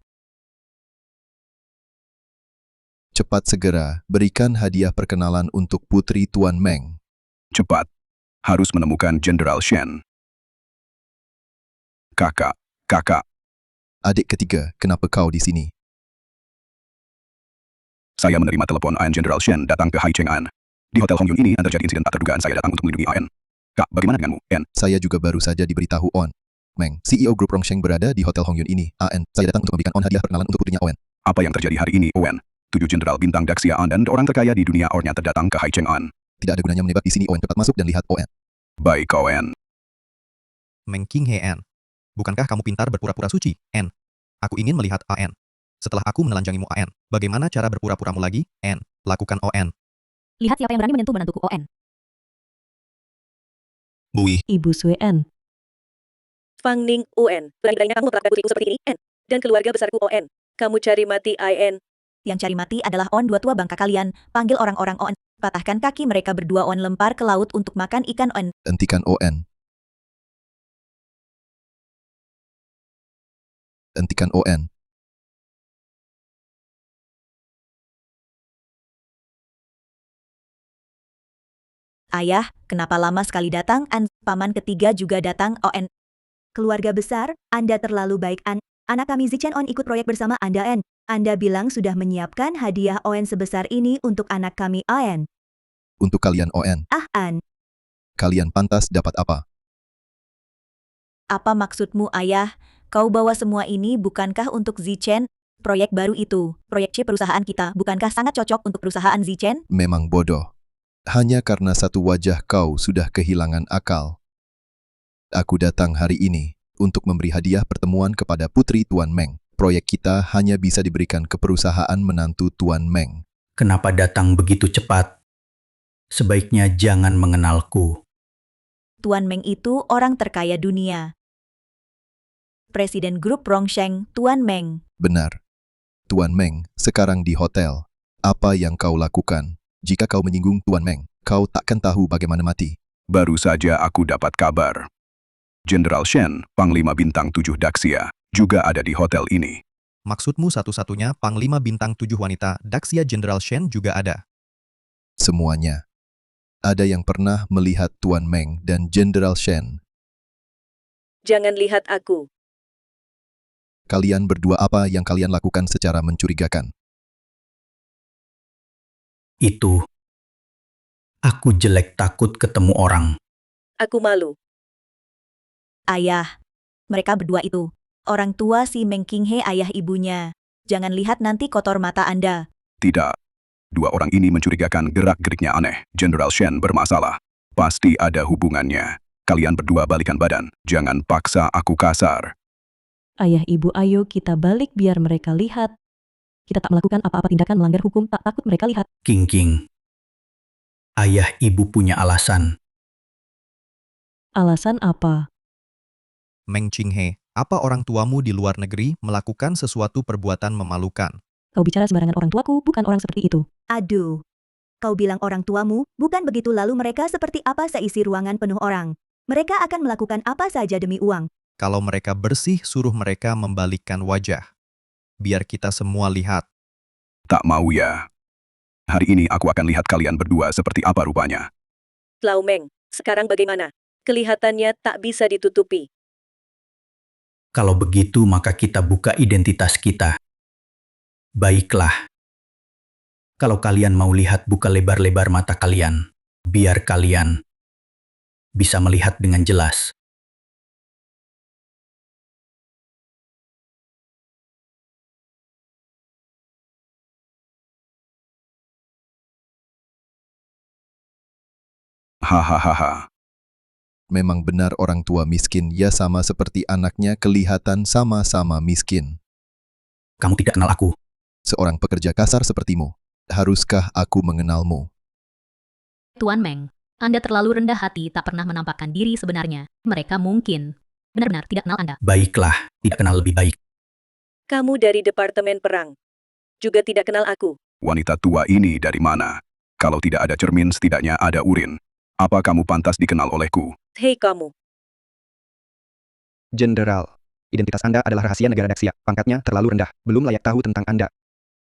Cepat segera, berikan hadiah perkenalan untuk putri Tuan Meng. Cepat. Harus menemukan Jenderal Shen. Kakak. Adik ketiga, kenapa kau di sini? Saya menerima telepon An Jenderal Shen datang ke Haicheng An. Di Hotel Hongyun ini terjadi insiden tak terduga. Saya datang untuk melindungi An. Kak, bagaimana denganmu, An? Saya juga baru saja diberitahu On. Meng, CEO Grup Rongsheng berada di Hotel Hongyun ini. An, saya datang untuk memberikan On hadiah perkenalan untuk putrinya On. Apa yang terjadi hari ini, Owen? 7 jenderal bintang Daxia An dan orang terkaya di dunia ornya terdatang ke Haicheng An. Tidak ada gunanya menebak di sini, On. Cepat masuk dan lihat On. Baik, Owen. Meng Qinghe An. Bukankah kamu pintar berpura-pura suci, An? Aku ingin melihat An. Setelah aku menelanjangimu An, bagaimana cara berpura-puramu lagi, An? Lakukan On. Lihat siapa yang berani menyentuh menantuku On. Bui. Ibu Sue N. Fang Ning UN, berani-beraninya kamu memperlakukan putriku seperti ini, N. Dan keluarga besarku ON. Kamu cari mati IN. Yang cari mati adalah On dua tua bangka kalian. Panggil orang-orang On. Patahkan kaki mereka berdua. On lempar ke laut untuk makan ikan On. Hentikan ON. Hentikan ON. Ayah, kenapa lama sekali datang? Paman ketiga juga datang. On. Keluarga besar, Anda terlalu baik. Anak kami Zichen On ikut proyek bersama Anda. Anda bilang sudah menyiapkan hadiah On sebesar ini untuk anak kami. Untuk kalian ON. Kalian pantas dapat apa? Apa maksudmu, Ayah? Kau bawa semua ini bukankah untuk Zichen? Proyek baru itu, proyek C perusahaan kita, bukankah sangat cocok untuk perusahaan Zichen? Memang bodoh. Hanya karena satu wajah kau sudah kehilangan akal. Aku datang hari ini untuk memberi hadiah pertemuan kepada Putri Tuan Meng. Proyek kita hanya bisa diberikan ke perusahaan menantu Tuan Meng. Kenapa datang begitu cepat? Sebaiknya jangan mengenalku. Tuan Meng itu orang terkaya dunia. Presiden grup Rongsheng, Tuan Meng. Benar. Tuan Meng sekarang di hotel. Apa yang kau lakukan? Jika kau menyinggung Tuan Meng, kau takkan tahu bagaimana mati. Baru saja aku dapat kabar. Jenderal Shen, Panglima Bintang 7 Daxia, juga ada di hotel ini. Maksudmu satu-satunya Panglima Bintang 7 wanita Daxia Jenderal Shen juga ada? Semuanya. Ada yang pernah melihat Tuan Meng dan Jenderal Shen. Jangan lihat aku. Kalian berdua apa yang kalian lakukan secara mencurigakan? Itu. Aku jelek takut ketemu orang. Aku malu. Ayah, mereka berdua itu. Orang tua si Meng Qinghe ayah ibunya. Jangan lihat nanti kotor mata Anda. Tidak. Dua orang ini mencurigakan gerak-geriknya aneh. Jenderal Shen bermasalah. Pasti ada hubungannya. Kalian berdua balikan badan. Jangan paksa aku kasar. Ayah ibu ayo kita balik biar mereka lihat. Kita tak melakukan apa-apa tindakan melanggar hukum, tak takut mereka lihat. King. Ayah ibu punya alasan. Alasan apa? Meng Qinghe, apa orang tuamu di luar negeri melakukan sesuatu perbuatan memalukan? Kau bicara sembarangan, orang tuaku bukan orang seperti itu. Aduh. Kau bilang orang tuamu, bukan begitu lalu mereka seperti apa seisi ruangan penuh orang. Mereka akan melakukan apa saja demi uang. Kalau mereka bersih, suruh mereka membalikkan wajah. Biar kita semua lihat. Tak mau ya. Hari ini aku akan lihat kalian berdua seperti apa rupanya. Lau Meng, sekarang bagaimana? Kelihatannya tak bisa ditutupi. Kalau begitu maka kita buka identitas kita. Baiklah. Kalau kalian mau lihat, buka lebar-lebar mata kalian. Biar kalian bisa melihat dengan jelas. Hahaha. Memang benar orang tua miskin, ya sama seperti anaknya kelihatan sama-sama miskin. Kamu tidak kenal aku. Seorang pekerja kasar sepertimu. Haruskah aku mengenalmu? Tuan Meng, Anda terlalu rendah hati, tak pernah menampakkan diri sebenarnya. Mereka mungkin benar-benar tidak kenal Anda. Baiklah, tidak kenal lebih baik. Kamu dari Departemen Perang. Juga tidak kenal aku. Wanita tua ini dari mana? Kalau tidak ada cermin, setidaknya ada urin. Apa kamu pantas dikenal olehku? Hei kamu. Jenderal, identitas Anda adalah rahasia negara Daxia. Pangkatnya terlalu rendah, belum layak tahu tentang Anda.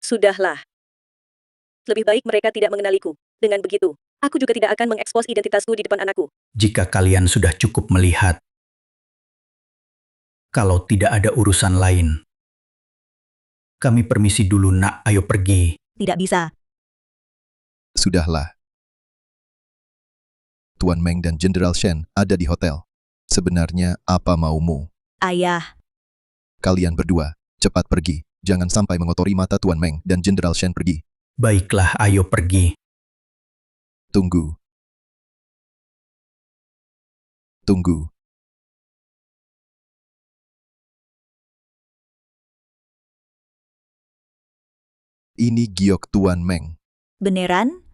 Sudahlah. Lebih baik mereka tidak mengenaliku. Dengan begitu, aku juga tidak akan mengekspos identitasku di depan anakku. Jika kalian sudah cukup melihat, kalau tidak ada urusan lain, kami permisi dulu nak, ayo pergi. Tidak bisa. Sudahlah. Tuan Meng dan Jenderal Shen ada di hotel. Sebenarnya apa maumu? Ayah. Kalian berdua, cepat pergi. Jangan sampai mengotori mata Tuan Meng dan Jenderal Shen pergi. Baiklah, ayo pergi. Tunggu. Tunggu. Ini giok Tuan Meng. Beneran?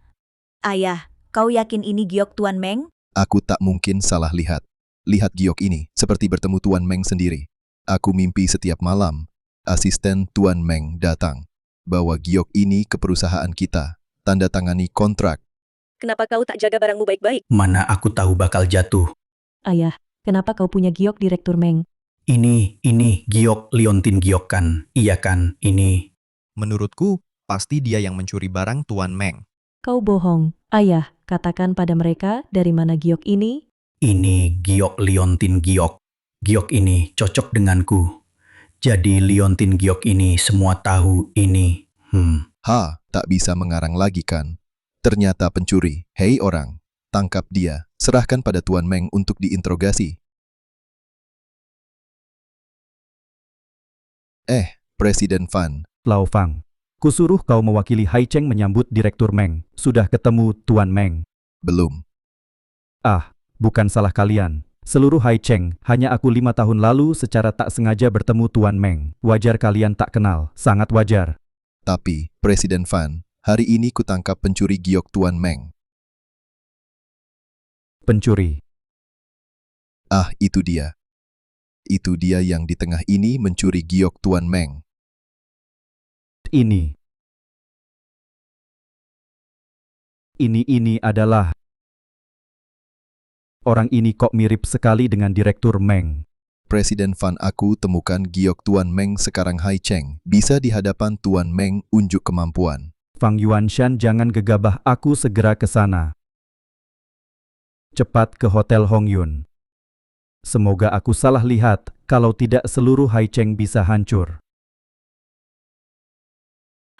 Ayah, kau yakin ini giok Tuan Meng? Aku tak mungkin salah lihat. Lihat giok ini, seperti bertemu Tuan Meng sendiri. Aku mimpi setiap malam. Asisten Tuan Meng datang. Bawa giok ini ke perusahaan kita. Tanda tangani kontrak. Kenapa kau tak jaga barangmu baik-baik? Mana aku tahu bakal jatuh. Ayah, kenapa kau punya giok Direktur Meng? Ini giok Liontin giok kan? Iya kan, ini. Menurutku, pasti dia yang mencuri barang Tuan Meng. Kau bohong. Ayah, katakan pada mereka dari mana giok ini? Ini giok Liontin giok. Giok ini cocok denganku. Jadi Liontin giok ini semua tahu ini. Tak bisa mengarang lagi kan? Ternyata pencuri. Hei orang, tangkap dia. Serahkan pada Tuan Meng untuk diinterogasi. Presiden Fan. Lao Fang, kusuruh kau mewakili Hai Cheng menyambut Direktur Meng. Sudah ketemu Tuan Meng? Belum. Bukan salah kalian. Seluruh Hai Cheng, hanya aku 5 tahun lalu secara tak sengaja bertemu Tuan Meng. Wajar kalian tak kenal, sangat wajar. Tapi, Presiden Fan, hari ini kutangkap pencuri giok Tuan Meng. Pencuri. Itu dia. Itu dia yang di tengah ini mencuri giok Tuan Meng. Ini adalah... Orang ini kok mirip sekali dengan Direktur Meng. Presiden Fan, aku temukan giok Tuan Meng sekarang. Hai Cheng, bisa di hadapan Tuan Meng unjuk kemampuan. Fang Yuanshan, jangan gegabah, aku segera ke sana. Cepat ke Hotel Hong Yun. Semoga aku salah lihat, kalau tidak seluruh Hai Cheng bisa hancur.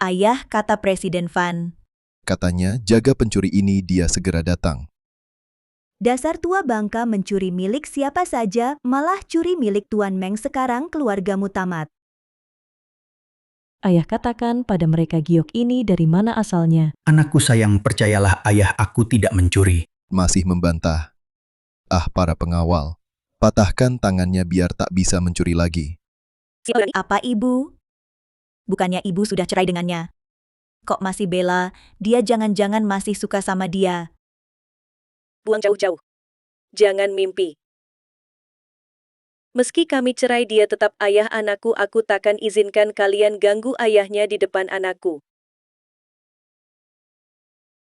Ayah, kata Presiden Fan. Katanya, jaga pencuri ini, dia segera datang. Dasar tua bangka, mencuri milik siapa saja, malah curi milik Tuan Meng. Sekarang keluargamu tamat. Ayah, katakan pada mereka giok ini dari mana asalnya. Anakku sayang, percayalah ayah, aku tidak mencuri. Masih membantah. Para pengawal. Patahkan tangannya biar tak bisa mencuri lagi. Apa ibu? Bukannya ibu sudah cerai dengannya? Kok masih bela? Dia jangan-jangan masih suka sama dia. Buang jauh-jauh. Jangan mimpi. Meski kami cerai, dia tetap ayah anakku. Aku takkan izinkan kalian ganggu ayahnya di depan anakku.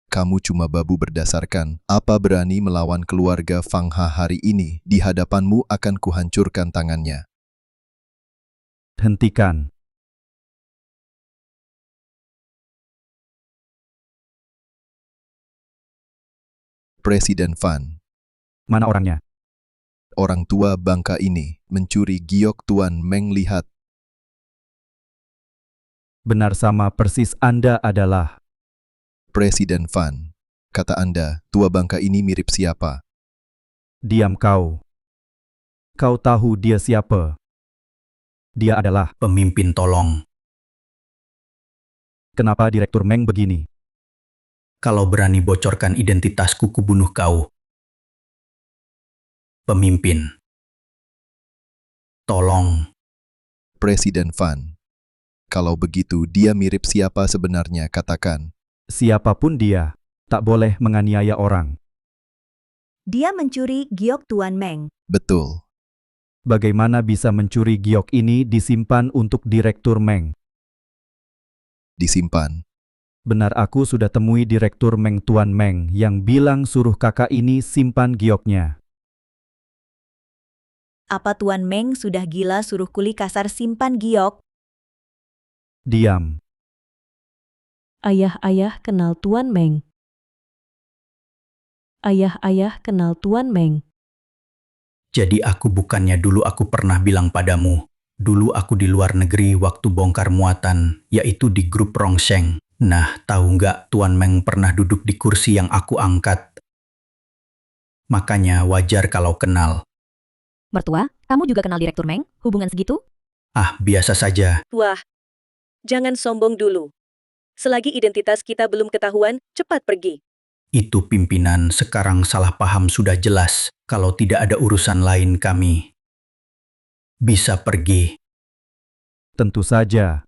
Kamu cuma babu berdasarkan apa berani melawan keluarga Fang Ha hari ini. Di hadapanmu akan kuhancurkan tangannya. Hentikan. Presiden Fan. Mana orangnya? Orang tua bangka ini mencuri giok Tuan Meng. Lihat. Benar, sama persis Anda adalah... Presiden Fan. Kata Anda, tua bangka ini mirip siapa? Diam kau. Kau tahu dia siapa? Dia adalah pemimpin tolong. Kenapa Direktur Meng begini? Kalau berani bocorkan identitasku, kubunuh kau. Pemimpin. Tolong. Presiden Fan. Kalau begitu, dia mirip siapa sebenarnya? Katakan. Siapapun dia, tak boleh menganiaya orang. Dia mencuri giok Tuan Meng. Betul. Bagaimana bisa mencuri giok ini disimpan untuk Direktur Meng? Disimpan. Benar, aku sudah temui Direktur Meng Tuan Meng yang bilang suruh kakak ini simpan gioknya. Apa Tuan Meng sudah gila suruh kuli kasar simpan giok? Diam. Ayah kenal Tuan Meng. Ayah kenal Tuan Meng. Jadi bukannya dulu aku pernah bilang padamu, dulu aku di luar negeri waktu bongkar muatan, yaitu di grup Rongsheng. Nah, tahu nggak Tuan Meng pernah duduk di kursi yang aku angkat? Makanya wajar kalau kenal. Mertua, kamu juga kenal Direktur Meng? Hubungan segitu? Biasa saja. Wah, jangan sombong dulu. Selagi identitas kita belum ketahuan, cepat pergi. Itu pimpinan sekarang salah paham sudah jelas. Kalau tidak ada urusan lain kami bisa pergi. Tentu saja,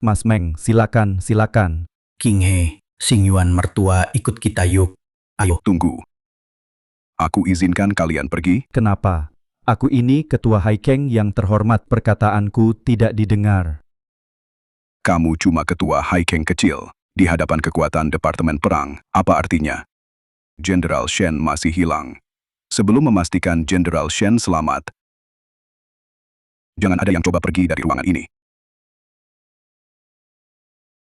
Mas Meng, silakan. King He, Xing Yuan mertua, ikut kita yuk. Ayo. Tunggu. Aku izinkan kalian pergi. Kenapa? Aku ini ketua Hai Cheng yang terhormat, perkataanku tidak didengar. Kamu cuma ketua Haikeng kecil, di hadapan kekuatan Departemen Perang. Apa artinya? Jenderal Shen masih hilang. Sebelum memastikan Jenderal Shen selamat, jangan ada yang coba pergi dari ruangan ini.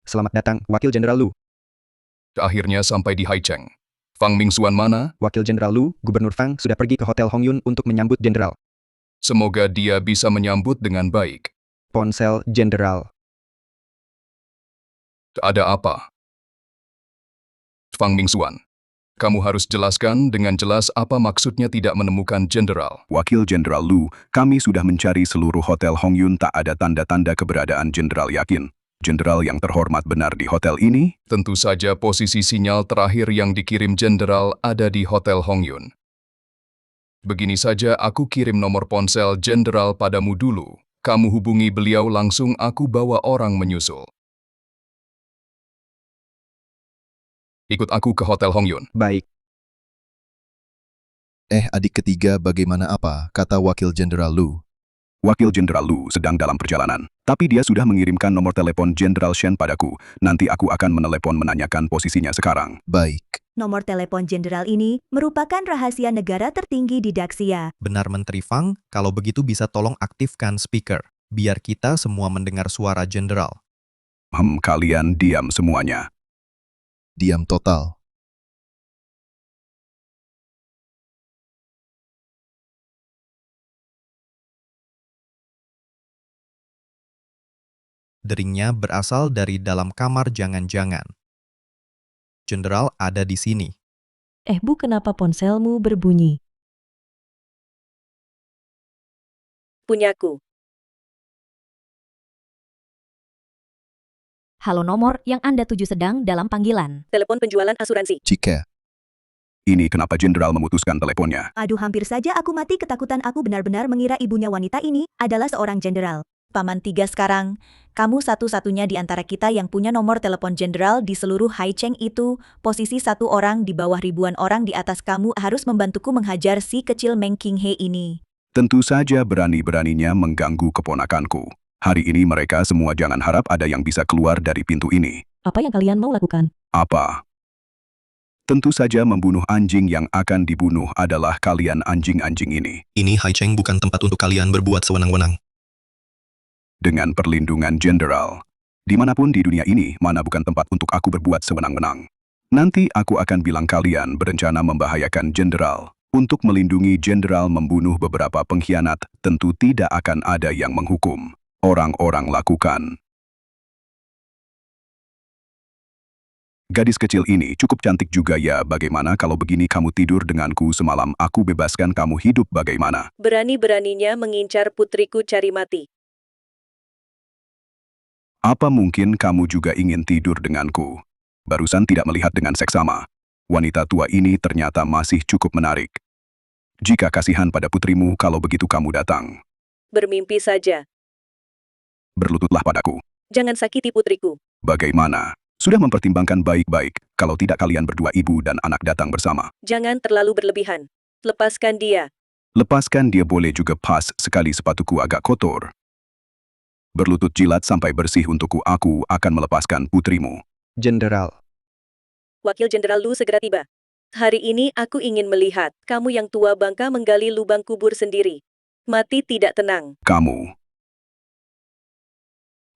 Selamat datang, Wakil Jenderal Lu. Akhirnya sampai di Haicheng. Fang Mingxuan mana? Wakil Jenderal Lu, Gubernur Fang sudah pergi ke Hotel Hongyun untuk menyambut Jenderal. Semoga dia bisa menyambut dengan baik. Ponsel Jenderal. Ada apa? Fang Mingxuan, kamu harus jelaskan dengan jelas apa maksudnya tidak menemukan Jenderal. Wakil Jenderal Lu, kami sudah mencari seluruh Hotel Hongyun, tak ada tanda-tanda keberadaan Jenderal. Yakin Jenderal yang terhormat benar di hotel ini? Tentu saja posisi sinyal terakhir yang dikirim Jenderal ada di Hotel Hongyun. Begini saja, aku kirim nomor ponsel Jenderal padamu dulu. Kamu hubungi beliau langsung, aku bawa orang menyusul. Ikut aku ke Hotel Hongyun. Baik. Adik ketiga bagaimana apa, kata Wakil Jenderal Lu. Wakil Jenderal Lu sedang dalam perjalanan, tapi dia sudah mengirimkan nomor telepon Jenderal Shen padaku. Nanti aku akan menelepon menanyakan posisinya sekarang. Baik. Nomor telepon Jenderal ini merupakan rahasia negara tertinggi di Daxia. Benar Menteri Fang, kalau begitu bisa tolong aktifkan speaker, biar kita semua mendengar suara Jenderal. Kalian diam semuanya. Diam total. Deringnya berasal dari dalam kamar, jangan-jangan Jenderal ada di sini. Bu, kenapa ponselmu berbunyi? Punyaku. Halo, nomor yang Anda tuju sedang dalam panggilan. Telepon penjualan asuransi. Jika Ini kenapa Jenderal memutuskan teleponnya? Aduh, hampir saja aku mati ketakutan. Aku benar-benar mengira ibunya wanita ini adalah seorang jenderal. Paman Tiga, sekarang kamu satu-satunya di antara kita yang punya nomor telepon jenderal di seluruh Haicheng itu. Posisi satu orang di bawah ribuan orang di atas. Kamu harus membantuku menghajar si kecil Meng Qinghe ini. Tentu saja berani-beraninya mengganggu keponakanku. Hari ini mereka semua jangan harap ada yang bisa keluar dari pintu ini. Apa yang kalian mau lakukan? Apa? Tentu saja membunuh anjing. Yang akan dibunuh adalah kalian anjing-anjing ini. Ini Haicheng bukan tempat untuk kalian berbuat sewenang-wenang. Dengan perlindungan Jenderal, dimanapun di dunia ini, mana bukan tempat untuk aku berbuat sewenang-wenang. Nanti aku akan bilang kalian berencana membahayakan Jenderal. Untuk melindungi Jenderal membunuh beberapa pengkhianat, tentu tidak akan ada yang menghukum. Orang-orang lakukan. Gadis kecil ini cukup cantik juga ya. Bagaimana kalau begini kamu tidur denganku semalam, aku bebaskan kamu hidup bagaimana? Berani-beraninya mengincar putriku cari mati. Apa mungkin kamu juga ingin tidur denganku? Barusan tidak melihat dengan seksama. Wanita tua ini ternyata masih cukup menarik. Jika kasihan pada putrimu, kalau begitu kamu datang. Bermimpi saja. Berlututlah padaku. Jangan sakiti putriku. Bagaimana? Sudah mempertimbangkan baik-baik, kalau tidak kalian berdua ibu dan anak datang bersama. Jangan terlalu berlebihan. Lepaskan dia. Lepaskan dia boleh juga, pas sekali sepatuku agak kotor. Berlutut jilat sampai bersih untukku, aku akan melepaskan putrimu. Jenderal. Wakil Jenderal Lu segera tiba. Hari ini aku ingin melihat kamu yang tua bangka menggali lubang kubur sendiri. Mati tidak tenang. Kamu.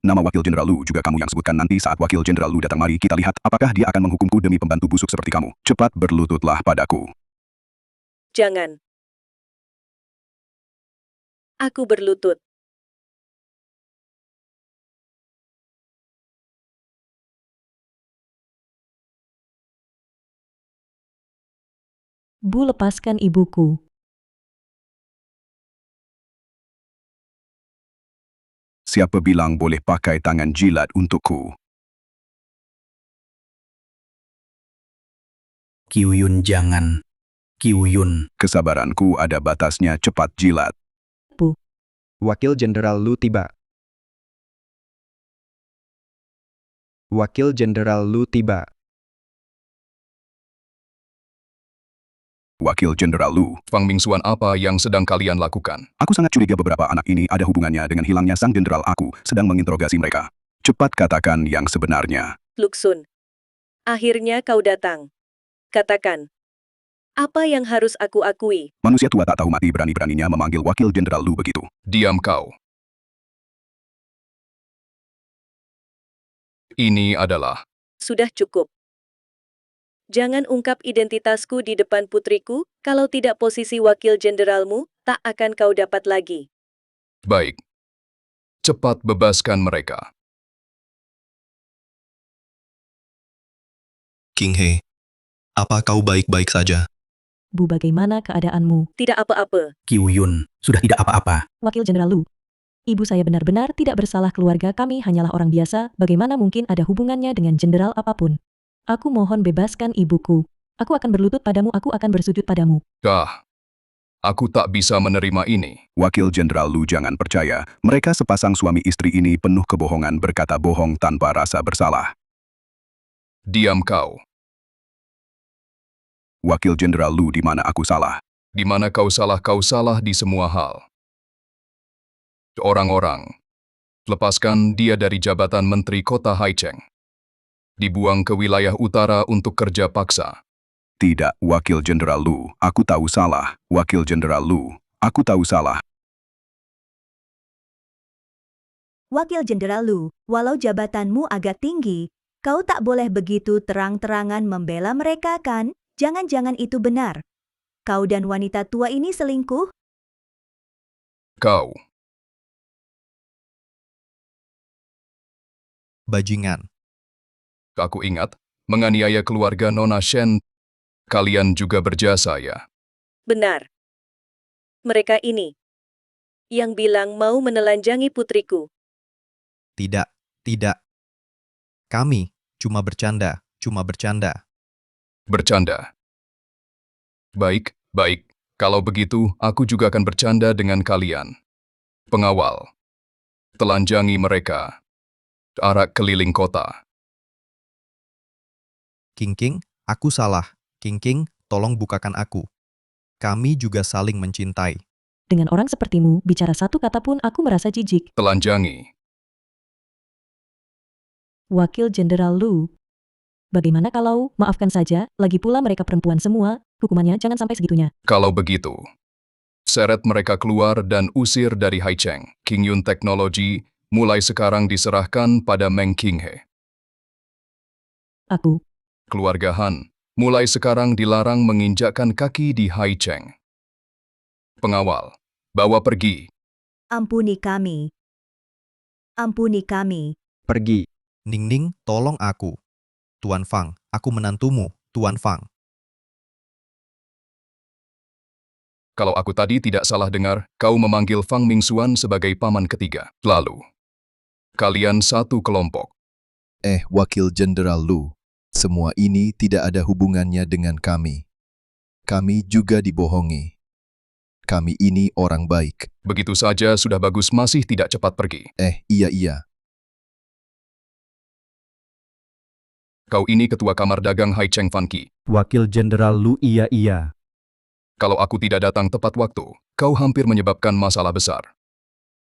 Nama Wakil Jenderal Lu juga kamu yang sebutkan. Nanti saat Wakil Jenderal Lu datang, mari kita lihat apakah dia akan menghukumku demi pembantu busuk seperti kamu. Cepat berlututlah padaku. Jangan. Aku berlutut. Bu, lepaskan ibuku. Siapa bilang boleh pakai tangan jilat untukku? Qiuyun, jangan. Qiuyun. Kesabaranku ada batasnya, cepat jilat. Bu. Wakil Jenderal Lu tiba. Wakil Jenderal Lu tiba. Wakil Jenderal Lu. Fang Mingxuan, apa yang sedang kalian lakukan? Aku sangat curiga beberapa anak ini ada hubungannya dengan hilangnya sang jenderal. Aku sedang menginterogasi mereka. Cepat katakan yang sebenarnya. Luxun. Akhirnya kau datang. Katakan. Apa yang harus aku akui? Manusia tua tak tahu mati berani-beraninya memanggil Wakil Jenderal Lu begitu. Diam kau. Ini adalah... Sudah cukup. Jangan ungkap identitasku di depan putriku, kalau tidak posisi wakil jenderalmu, tak akan kau dapat lagi. Baik. Cepat bebaskan mereka. King He, apa kau baik-baik saja? Bu, bagaimana keadaanmu? Tidak apa-apa. Kiu Yun, sudah tidak apa-apa. Wakil Jenderal Lu. Ibu saya benar-benar tidak bersalah, keluarga kami hanyalah orang biasa, bagaimana mungkin ada hubungannya dengan jenderal apapun. Aku mohon bebaskan ibuku. Aku akan berlutut padamu, aku akan bersujud padamu. Aku tak bisa menerima ini. Wakil Jenderal Lu jangan percaya, mereka sepasang suami istri ini penuh kebohongan berkata bohong tanpa rasa bersalah. Diam kau. Wakil Jenderal Lu, di mana aku salah? Di mana kau salah di semua hal. Orang-orang, lepaskan dia dari jabatan Menteri Kota Haicheng. Dibuang ke wilayah utara untuk kerja paksa. Tidak, Wakil Jenderal Lu, aku tahu salah. Wakil Jenderal Lu, aku tahu salah. Wakil Jenderal Lu, walau jabatanmu agak tinggi, kau tak boleh begitu terang-terangan membela mereka kan? Jangan-jangan itu benar. Kau dan wanita tua ini selingkuh? Kau. Bajingan. Aku ingat, menganiaya keluarga Nona Shen. Kalian juga berjasa ya. Benar. Mereka ini. Yang bilang mau menelanjangi putriku. Tidak, tidak. Kami cuma bercanda. Bercanda. Baik. Kalau begitu, aku juga akan bercanda dengan kalian. Pengawal. Telanjangi mereka. Arak keliling kota. King, aku salah. King, tolong bukakan aku. Kami juga saling mencintai. Dengan orang sepertimu, bicara satu kata pun aku merasa jijik. Telanjangi. Wakil Jenderal Lu. Bagaimana kalau, maafkan saja, lagi pula mereka perempuan semua, hukumannya jangan sampai segitunya. Kalau begitu, seret mereka keluar dan usir dari Haicheng. King Yun Teknologi mulai sekarang diserahkan pada Meng Qinghe. Aku. Keluarga Han mulai sekarang dilarang menginjakkan kaki di Haicheng. Pengawal, bawa pergi. Ampuni kami. Pergi. Ning, tolong aku. Tuan Fang, aku menantumu, Tuan Fang. Kalau aku tadi tidak salah dengar, kau memanggil Fang Mingxuan sebagai paman ketiga. Lalu, kalian satu kelompok. Wakil Jenderal Lu, semua ini tidak ada hubungannya dengan kami. Kami juga dibohongi. Kami ini orang baik. Begitu saja sudah bagus, masih tidak cepat pergi. Iya. Kau ini ketua kamar dagang Haicheng Fanqi. Wakil Jenderal Lu, iya. Kalau aku tidak datang tepat waktu, kau hampir menyebabkan masalah besar.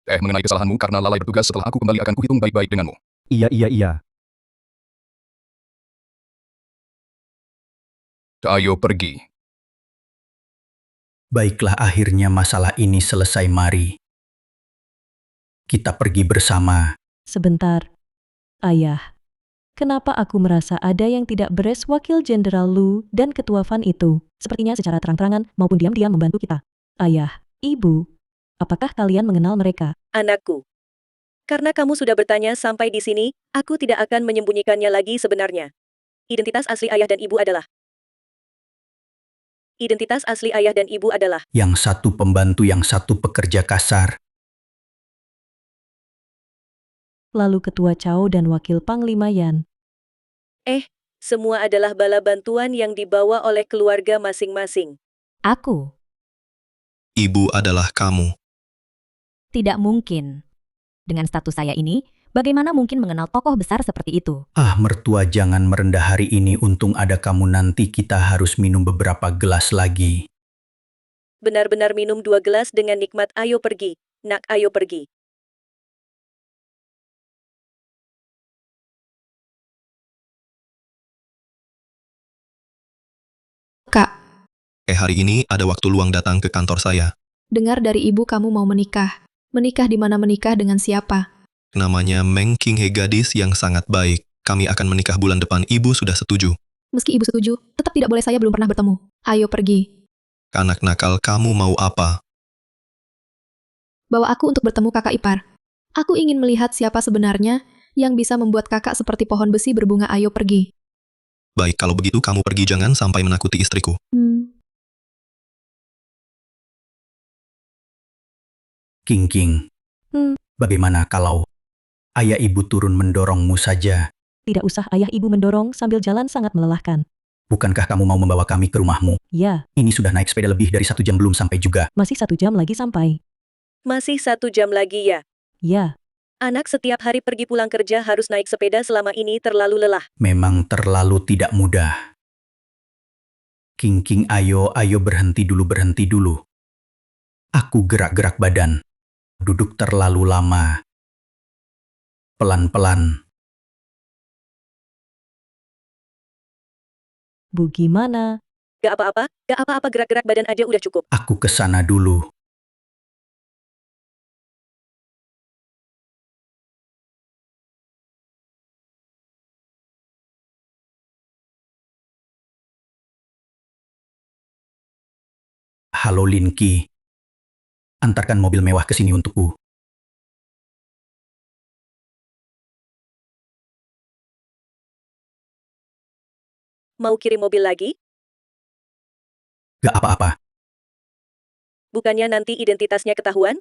Mengenai kesalahanmu karena lalai bertugas, setelah aku kembali akan kuhitung baik-baik denganmu. Iya. Ayo pergi. Baiklah, akhirnya masalah ini selesai, mari. Kita pergi bersama. Sebentar. Ayah. Kenapa aku merasa ada yang tidak beres? Wakil Jenderal Lu dan Ketua Fan itu, sepertinya secara terang-terangan maupun diam-diam membantu kita. Ayah, Ibu, apakah kalian mengenal mereka? Anakku. Karena kamu sudah bertanya sampai di sini, aku tidak akan menyembunyikannya lagi sebenarnya. Identitas asli ayah dan ibu adalah... Yang satu pembantu, yang satu pekerja kasar. Lalu Ketua Cao dan Wakil Panglima Yan. Semua adalah bala bantuan yang dibawa oleh keluarga masing-masing. Aku. Ibu adalah kamu. Tidak mungkin. Dengan status saya ini, bagaimana mungkin mengenal tokoh besar seperti itu? Mertua, jangan merendah hari ini, untung ada kamu, nanti kita harus minum beberapa gelas lagi. Benar-benar minum 2 gelas dengan nikmat. Ayo pergi, nak, ayo pergi. Hari ini ada waktu luang datang ke kantor saya. Dengar dari ibu kamu mau menikah. Menikah di mana menikah dengan siapa? Namanya Meng Qinghe, gadis yang sangat baik. Kami akan menikah bulan depan, ibu sudah setuju. Meski ibu setuju, tetap tidak boleh, saya belum pernah bertemu. Ayo pergi. Anak nakal, kamu mau apa? Bawa aku untuk bertemu kakak ipar. Aku ingin melihat siapa sebenarnya yang bisa membuat kakak seperti pohon besi berbunga. Ayo pergi. Baik, kalau begitu kamu pergi, jangan sampai menakuti istriku. King, bagaimana kalau ayah ibu turun mendorongmu saja? Tidak usah, ayah ibu mendorong sambil jalan sangat melelahkan. Bukankah kamu mau membawa kami ke rumahmu? Ya, Ini sudah naik sepeda lebih dari 1 jam belum sampai juga. masih 1 jam lagi sampai. Masih 1 jam lagi ya. Ya, Anak setiap hari pergi pulang kerja harus naik sepeda, selama ini terlalu lelah. Memang terlalu tidak mudah. King, ayo berhenti dulu. Aku gerak-gerak badan. Duduk terlalu lama. Pelan-pelan. Bu gimana? Gak apa-apa, gerak-gerak badan aja udah cukup. Aku ke sana dulu. Halo Linky. Antarkan mobil mewah ke sini untukku. Mau kirim mobil lagi? Gak apa-apa. Bukannya nanti identitasnya ketahuan?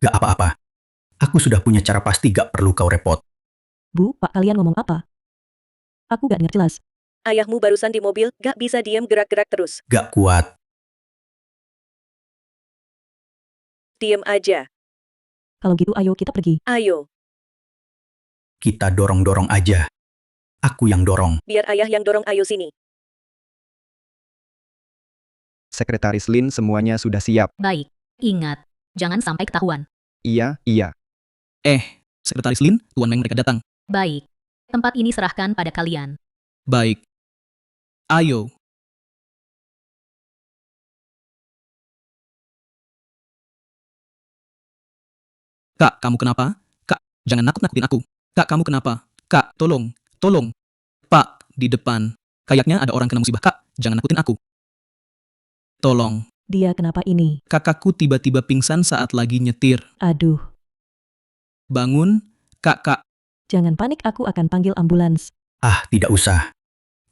Gak apa-apa. Aku sudah punya cara pasti, gak perlu kau repot. Bu, Pak, kalian ngomong apa? Aku gak dengar jelas. Ayahmu barusan di mobil, gak bisa diem gerak-gerak terus. Gak kuat. Diem aja. Kalau gitu ayo kita pergi. Ayo, Kita dorong-dorong aja. Aku yang dorong. biar ayah yang dorong, ayo sini. Sekretaris Lin, semuanya sudah siap. Baik, ingat, jangan sampai ketahuan. Iya. Sekretaris Lin, Tuan Meng mereka datang. Baik, tempat ini serahkan pada kalian. Baik. Ayo. Kak, kamu kenapa? Kak, jangan nakut-nakutin aku. Kak, kamu kenapa? Kak, tolong. Pak, di depan. Kayaknya ada orang kena musibah. Kak, jangan nakutin aku. Tolong. Dia kenapa ini? Kakakku tiba-tiba pingsan saat lagi nyetir. Aduh, Bangun, Kak. jangan panik, aku akan panggil ambulans. Ah, tidak usah.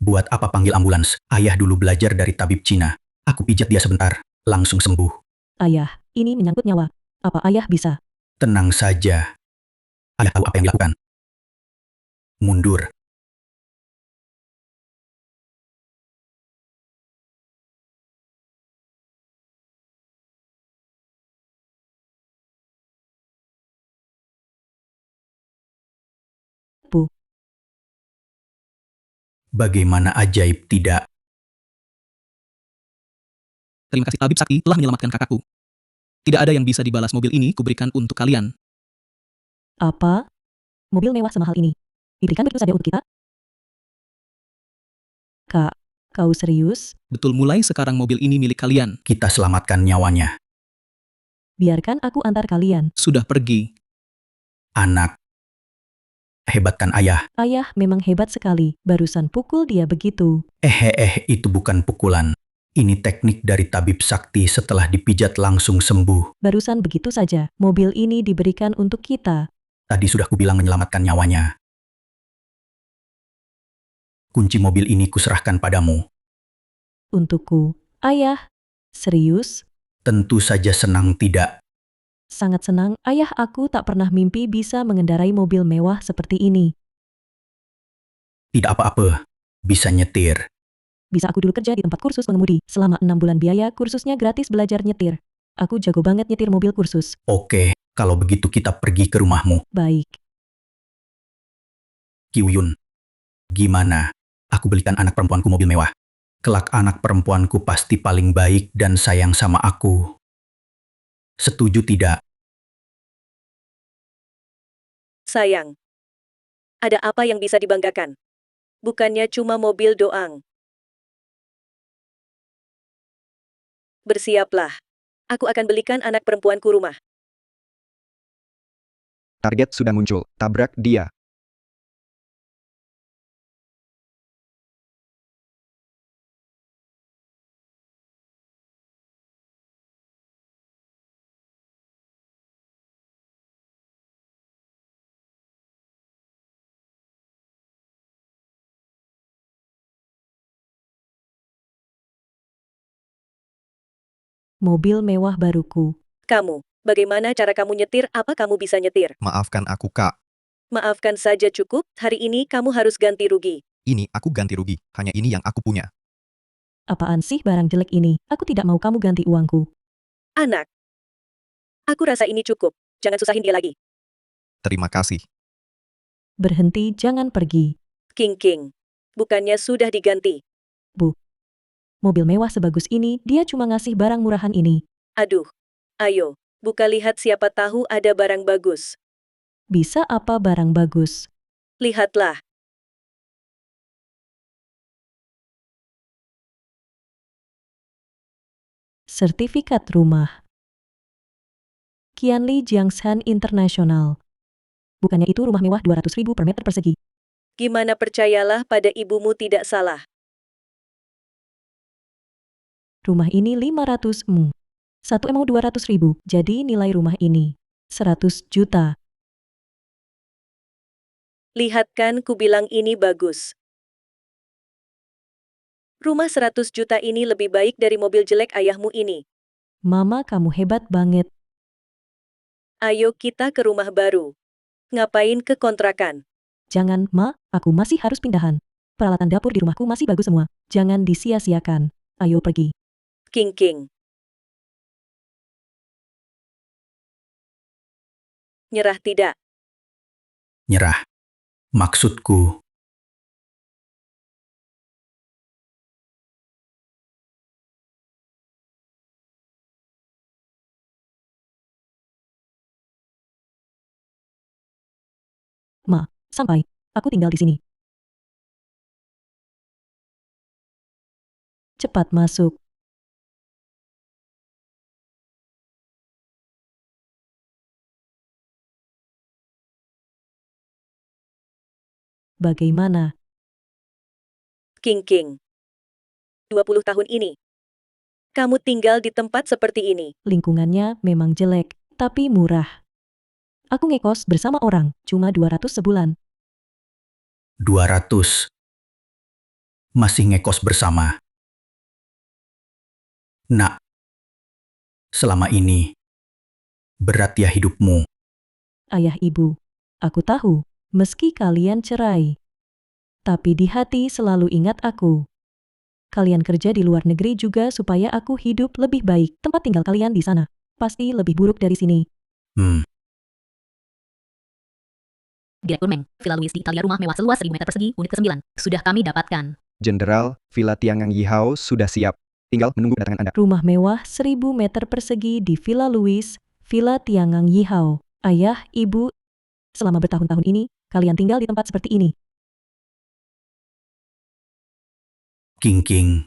Buat apa panggil ambulans? Ayah dulu belajar dari tabib Cina. Aku pijat dia sebentar, langsung sembuh. Ayah, ini menyangkut nyawa. Apa ayah bisa? Tenang saja. Ayah tahu apa yang dilakukan. Mundur. Bu, Bagaimana ajaib tidak? Terima kasih Tabib Sakti telah menyelamatkan kakakku. Tidak ada yang bisa dibalas, mobil ini kuberikan untuk kalian. apa? Mobil mewah semahal ini. Diberikan begitu saja untuk kita? Kak, kau serius? Betul, mulai sekarang mobil ini milik kalian. Kita selamatkan nyawanya. Biarkan aku antar kalian. Sudah pergi. Anak. Hebat kan ayah? Ayah memang hebat sekali. Barusan pukul dia begitu. Itu bukan pukulan. Ini teknik dari tabib sakti, setelah dipijat langsung sembuh. Barusan begitu saja. Mobil ini diberikan untuk kita. Tadi sudah kubilang menyelamatkan nyawanya. Kunci mobil ini kuserahkan padamu. Untukku. Ayah, serius? Tentu saja senang tidak? Sangat senang, ayah, aku tak pernah mimpi bisa mengendarai mobil mewah seperti ini. Tidak apa-apa. Bisa nyetir. Bisa aku dulu kerja di tempat kursus pengemudi. Selama 6 bulan biaya kursusnya gratis belajar nyetir. Aku jago banget nyetir mobil kursus. Oke, kalau begitu kita pergi ke rumahmu. Baik. Kiwyun. Gimana? Aku belikan anak perempuanku mobil mewah. Kelak anak perempuanku pasti paling baik dan sayang sama aku. Setuju tidak? Sayang. Ada apa yang bisa dibanggakan? Bukannya cuma mobil doang. Bersiaplah. Aku akan belikan anak perempuanku rumah. Target sudah muncul, tabrak dia. Mobil mewah baruku. Kamu, bagaimana cara kamu nyetir? Apa kamu bisa nyetir? Maafkan aku, Kak. Maafkan saja cukup, hari ini kamu harus ganti rugi. Ini aku ganti rugi, hanya ini yang aku punya. Apaan sih barang jelek ini? Aku tidak mau kamu ganti uangku. Anak. Aku rasa ini cukup. Jangan susahin dia lagi. Terima kasih. Berhenti, jangan pergi. King. Bukannya sudah diganti. Bu. Mobil mewah sebagus ini, dia cuma ngasih barang murahan ini. Aduh. Ayo, buka lihat siapa tahu ada barang bagus. Bisa apa barang bagus? Lihatlah. Sertifikat rumah. Qianli Jiangshan International. Bukannya itu rumah mewah 200.000 per meter persegi. Gimana percayalah pada ibumu tidak salah. Rumah ini 500 m. 1 m 200.000. Jadi nilai rumah ini 100 juta. Lihat kan ku bilang ini bagus. Rumah 100 juta ini lebih baik dari mobil jelek ayahmu ini. Mama, kamu hebat banget. Ayo kita ke rumah baru. Ngapain ke kontrakan? Jangan, Ma, aku masih harus pindahan. Peralatan dapur di rumahku masih bagus semua. Jangan disia-siakan. Ayo pergi. King. Nyerah tidak? Nyerah. Maksudku, Ma, sampai. Aku tinggal di sini. Cepat masuk. Bagaimana? King. 20 tahun ini. Kamu tinggal di tempat seperti ini. Lingkungannya memang jelek, tapi murah. Aku ngekos bersama orang, cuma 200 sebulan. 200. Masih ngekos bersama. Nak, selama ini, berat ya hidupmu. Ayah ibu, aku tahu, meski kalian cerai. Tapi di hati selalu ingat aku. Kalian kerja di luar negeri juga supaya aku hidup lebih baik. Tempat tinggal kalian di sana pasti lebih buruk dari sini. Direktur Meng, Villa Louis di Italia, rumah mewah seluas 1000 meter persegi, unit ke-9. Sudah kami dapatkan. Jenderal, Villa Tiangang Yihao sudah siap. Tinggal menunggu kedatangan Anda. Rumah mewah 1000 meter persegi di Villa Louis, Villa Tiangang Yihao. Ayah, ibu, selama bertahun-tahun ini, kalian tinggal di tempat seperti ini. King.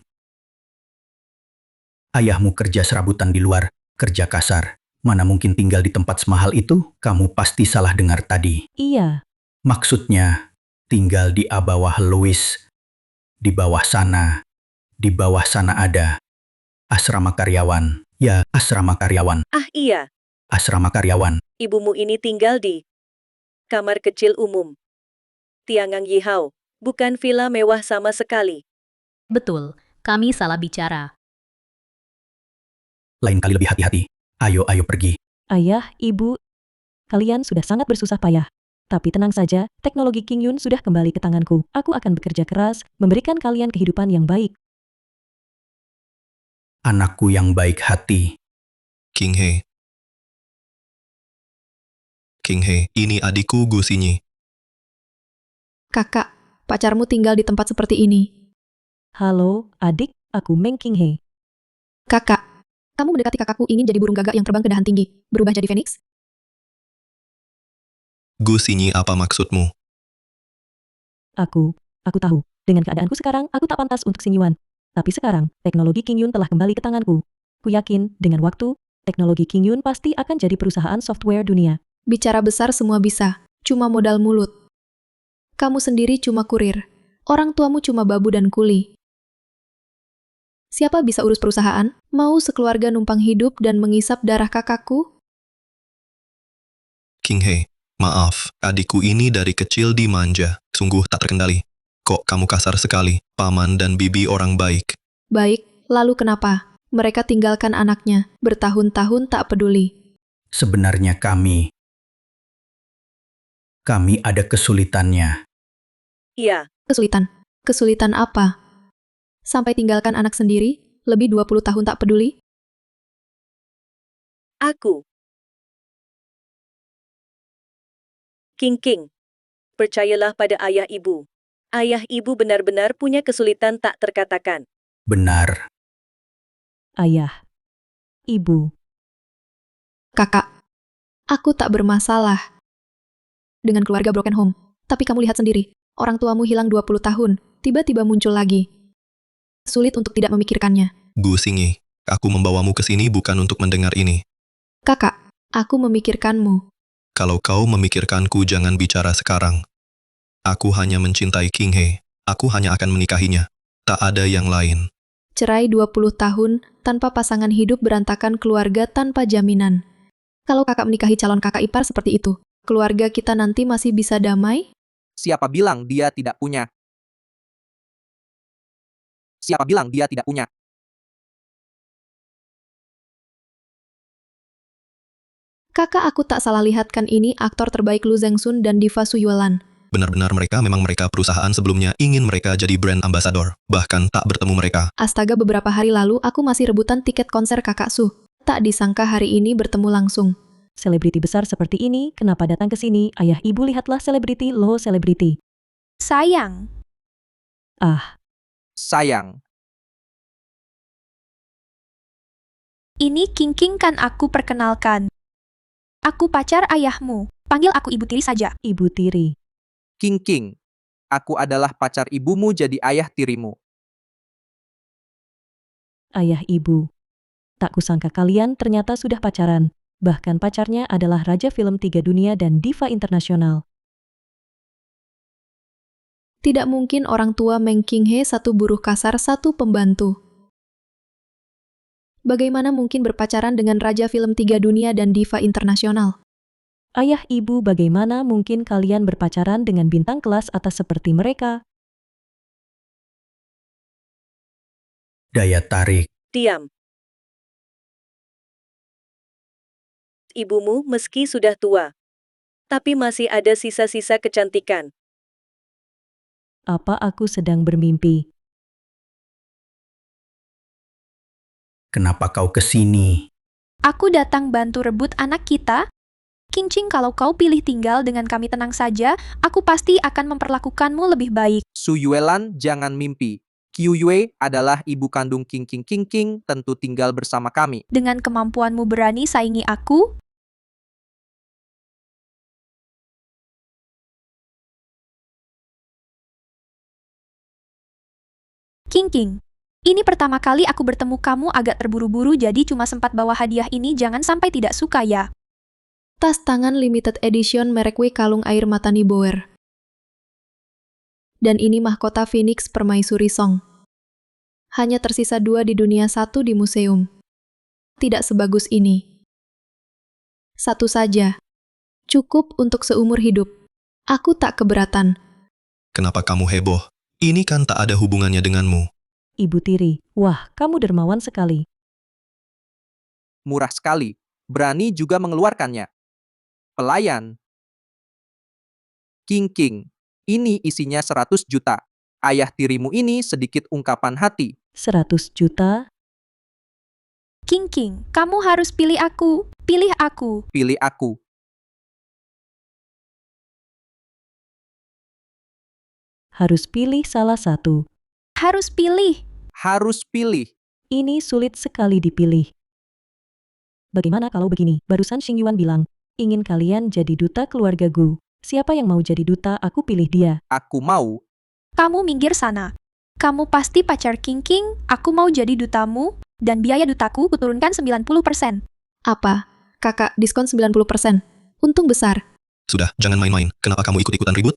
Ayahmu kerja serabutan di luar, kerja kasar. Mana mungkin tinggal di tempat semahal itu? Kamu pasti salah dengar tadi. Iya. Maksudnya, tinggal di bawah Louis. Di bawah sana ada asrama karyawan. Ya, asrama karyawan. Ah iya, Asrama karyawan. ibumu ini tinggal di kamar kecil umum. Tiangang Yihao, bukan villa mewah sama sekali. Betul, kami salah bicara. Lain kali lebih hati-hati. Ayo pergi. Ayah, ibu, kalian sudah sangat bersusah payah. Tapi tenang saja, teknologi King Yun sudah kembali ke tanganku. Aku akan bekerja keras, memberikan kalian kehidupan yang baik. Anakku yang baik hati. King He, ini adikku Gu Xinyi. Kakak, pacarmu tinggal di tempat seperti ini. Halo, adik, aku Meng King He. Kakak, kamu mendekati kakakku ingin jadi burung gagak yang terbang ke dahan tinggi, berubah jadi Phoenix? Gu Xinyi, apa maksudmu? Aku tahu. Dengan keadaanku sekarang, aku tak pantas untuk Xingyuan. Tapi sekarang, teknologi King Yun telah kembali ke tanganku. Ku yakin, dengan waktu, teknologi King Yun pasti akan jadi perusahaan software dunia. Bicara besar semua bisa, cuma modal mulut. Kamu sendiri cuma kurir. Orang tuamu cuma babu dan kuli. Siapa bisa urus perusahaan? Mau sekeluarga numpang hidup dan mengisap darah kakakku? King He, maaf, adikku ini dari kecil dimanja, sungguh tak terkendali. Kok kamu kasar sekali, paman dan bibi orang baik. Baik, lalu kenapa? Mereka tinggalkan anaknya, bertahun-tahun tak peduli. Sebenarnya kami ada kesulitannya. Iya. Kesulitan? Kesulitan apa? Sampai tinggalkan anak sendiri, lebih 20 tahun tak peduli? Aku. King, percayalah pada ayah ibu. Ayah ibu benar-benar punya kesulitan tak terkatakan. Benar. Ayah. Ibu. Kakak, aku tak bermasalah dengan keluarga broken home. Tapi kamu lihat sendiri, orang tuamu hilang 20 tahun, tiba-tiba muncul lagi. Sulit untuk tidak memikirkannya. Gu Xingyi, aku membawamu ke sini bukan untuk mendengar ini. Kakak, aku memikirkanmu. Kalau kau memikirkanku jangan bicara sekarang. Aku hanya mencintai King He. Aku hanya akan menikahinya. Tak ada yang lain. Cerai 20 tahun, tanpa pasangan hidup berantakan keluarga tanpa jaminan. Kalau kakak menikahi calon kakak ipar seperti itu, keluarga kita nanti masih bisa damai? Siapa bilang dia tidak punya? Siapa bilang dia tidak punya? Kakak aku tak salah lihatkan ini aktor terbaik Lu Zhengxun dan diva Su Yuelan. Benar-benar mereka perusahaan sebelumnya ingin mereka jadi brand ambassador, bahkan tak bertemu mereka. Astaga, beberapa hari lalu aku masih rebutan tiket konser kakak Su. Tak disangka hari ini bertemu langsung. Selebriti besar seperti ini, kenapa datang ke sini? Ayah ibu lihatlah selebriti, lo selebriti. Sayang. Ah. Sayang. Ini King kan aku perkenalkan. Aku pacar ayahmu. Panggil aku Ibu Tiri saja. Ibu Tiri. King, aku adalah pacar ibumu jadi ayah tirimu. Ayah ibu. Tak kusangka kalian ternyata sudah pacaran. Bahkan pacarnya adalah Raja Film 3 Dunia dan diva internasional. Tidak mungkin orang tua Meng King He satu buruh kasar, satu pembantu. Bagaimana mungkin berpacaran dengan Raja Film 3 Dunia dan diva internasional? Ayah ibu, bagaimana mungkin kalian berpacaran dengan bintang kelas atas seperti mereka? Daya tarik. Diam. Ibumu meski sudah tua, tapi masih ada sisa-sisa kecantikan. Apa aku sedang bermimpi? Kenapa kau kesini? Aku datang bantu rebut anak kita. King, kalau kau pilih tinggal dengan kami tenang saja, aku pasti akan memperlakukanmu lebih baik. Su Yuelan, jangan mimpi. Qiu Yue adalah ibu kandung King, tentu tinggal bersama kami. Dengan kemampuanmu berani saingi aku? King, ini pertama kali aku bertemu kamu, agak terburu-buru jadi cuma sempat bawa hadiah ini, jangan sampai tidak suka ya. Tas tangan limited edition merek W kalung air Matani Boer. Dan ini mahkota Phoenix Permaisuri Song. Hanya tersisa 2 di dunia, 1 di museum. Tidak sebagus ini. 1 saja. Cukup untuk seumur hidup. Aku tak keberatan. Kenapa kamu heboh? Ini kan tak ada hubungannya denganmu. Ibu Tiri, wah, kamu dermawan sekali. Murah sekali. Berani juga mengeluarkannya. Pelayan. King, ini isinya 100 juta. Ayah tirimu ini sedikit ungkapan hati. 100 juta? King, kamu harus pilih aku. Pilih aku. Pilih aku. Harus pilih salah satu. Harus pilih. Harus pilih. Ini sulit sekali dipilih. Bagaimana kalau begini? Barusan Xing Yuan bilang, ingin kalian jadi duta keluarga Gu. Siapa yang mau jadi duta, aku pilih dia. Aku mau. Kamu minggir sana. Kamu pasti pacar King, aku mau jadi dutamu. Dan biaya dutaku kuturunkan 90%. Apa? Kakak, diskon 90%. Untung besar. Sudah, jangan main-main. Kenapa kamu ikut-ikutan ribut?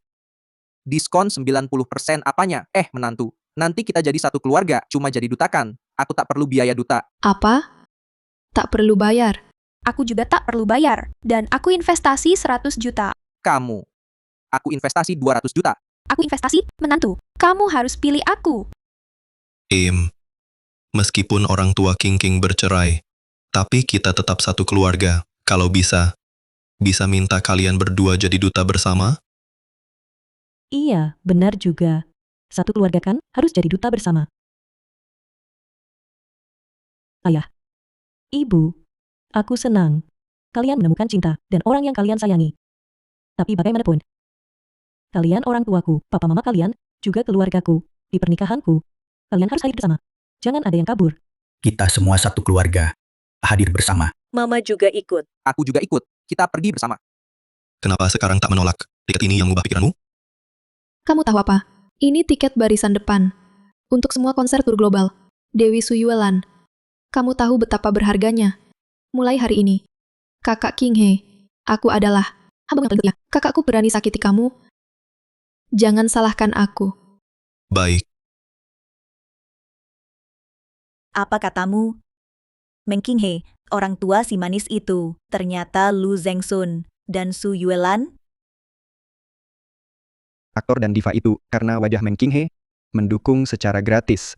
Diskon 90% apanya? Menantu. Nanti kita jadi satu keluarga, cuma jadi dutakan. Aku tak perlu biaya duta. Apa? Tak perlu bayar. Aku juga tak perlu bayar. Dan aku investasi 100 juta. Kamu. Aku investasi 200 juta. Aku investasi, menantu. Kamu harus pilih aku. Meskipun orang tua King bercerai, tapi kita tetap satu keluarga. Kalau bisa minta kalian berdua jadi duta bersama? Iya, benar juga. Satu keluarga kan harus jadi duta bersama. Ayah. Ibu. Aku senang. Kalian menemukan cinta dan orang yang kalian sayangi. Tapi bagaimanapun, kalian orang tuaku, papa mama kalian, juga keluargaku. Di pernikahanku, kalian harus hadir bersama. Jangan ada yang kabur. Kita semua satu keluarga. Hadir bersama. Mama juga ikut. Aku juga ikut. Kita pergi bersama. Kenapa sekarang tak menolak? Tiket ini yang mengubah pikiranmu? Kamu tahu apa? Ini tiket barisan depan. Untuk semua konser tur global. Dewi Suyuelan. Kamu tahu betapa berharganya. Mulai hari ini. Kakak King He. Aku adalah abang yang paling setia. Kakakku berani sakiti kamu. Jangan salahkan aku. Baik. Apa katamu? Meng Qinghe, orang tua si manis itu, ternyata Lu Zhengxun dan Su Yuelan? Aktor dan diva itu, karena wajah Meng Qinghe, mendukung secara gratis.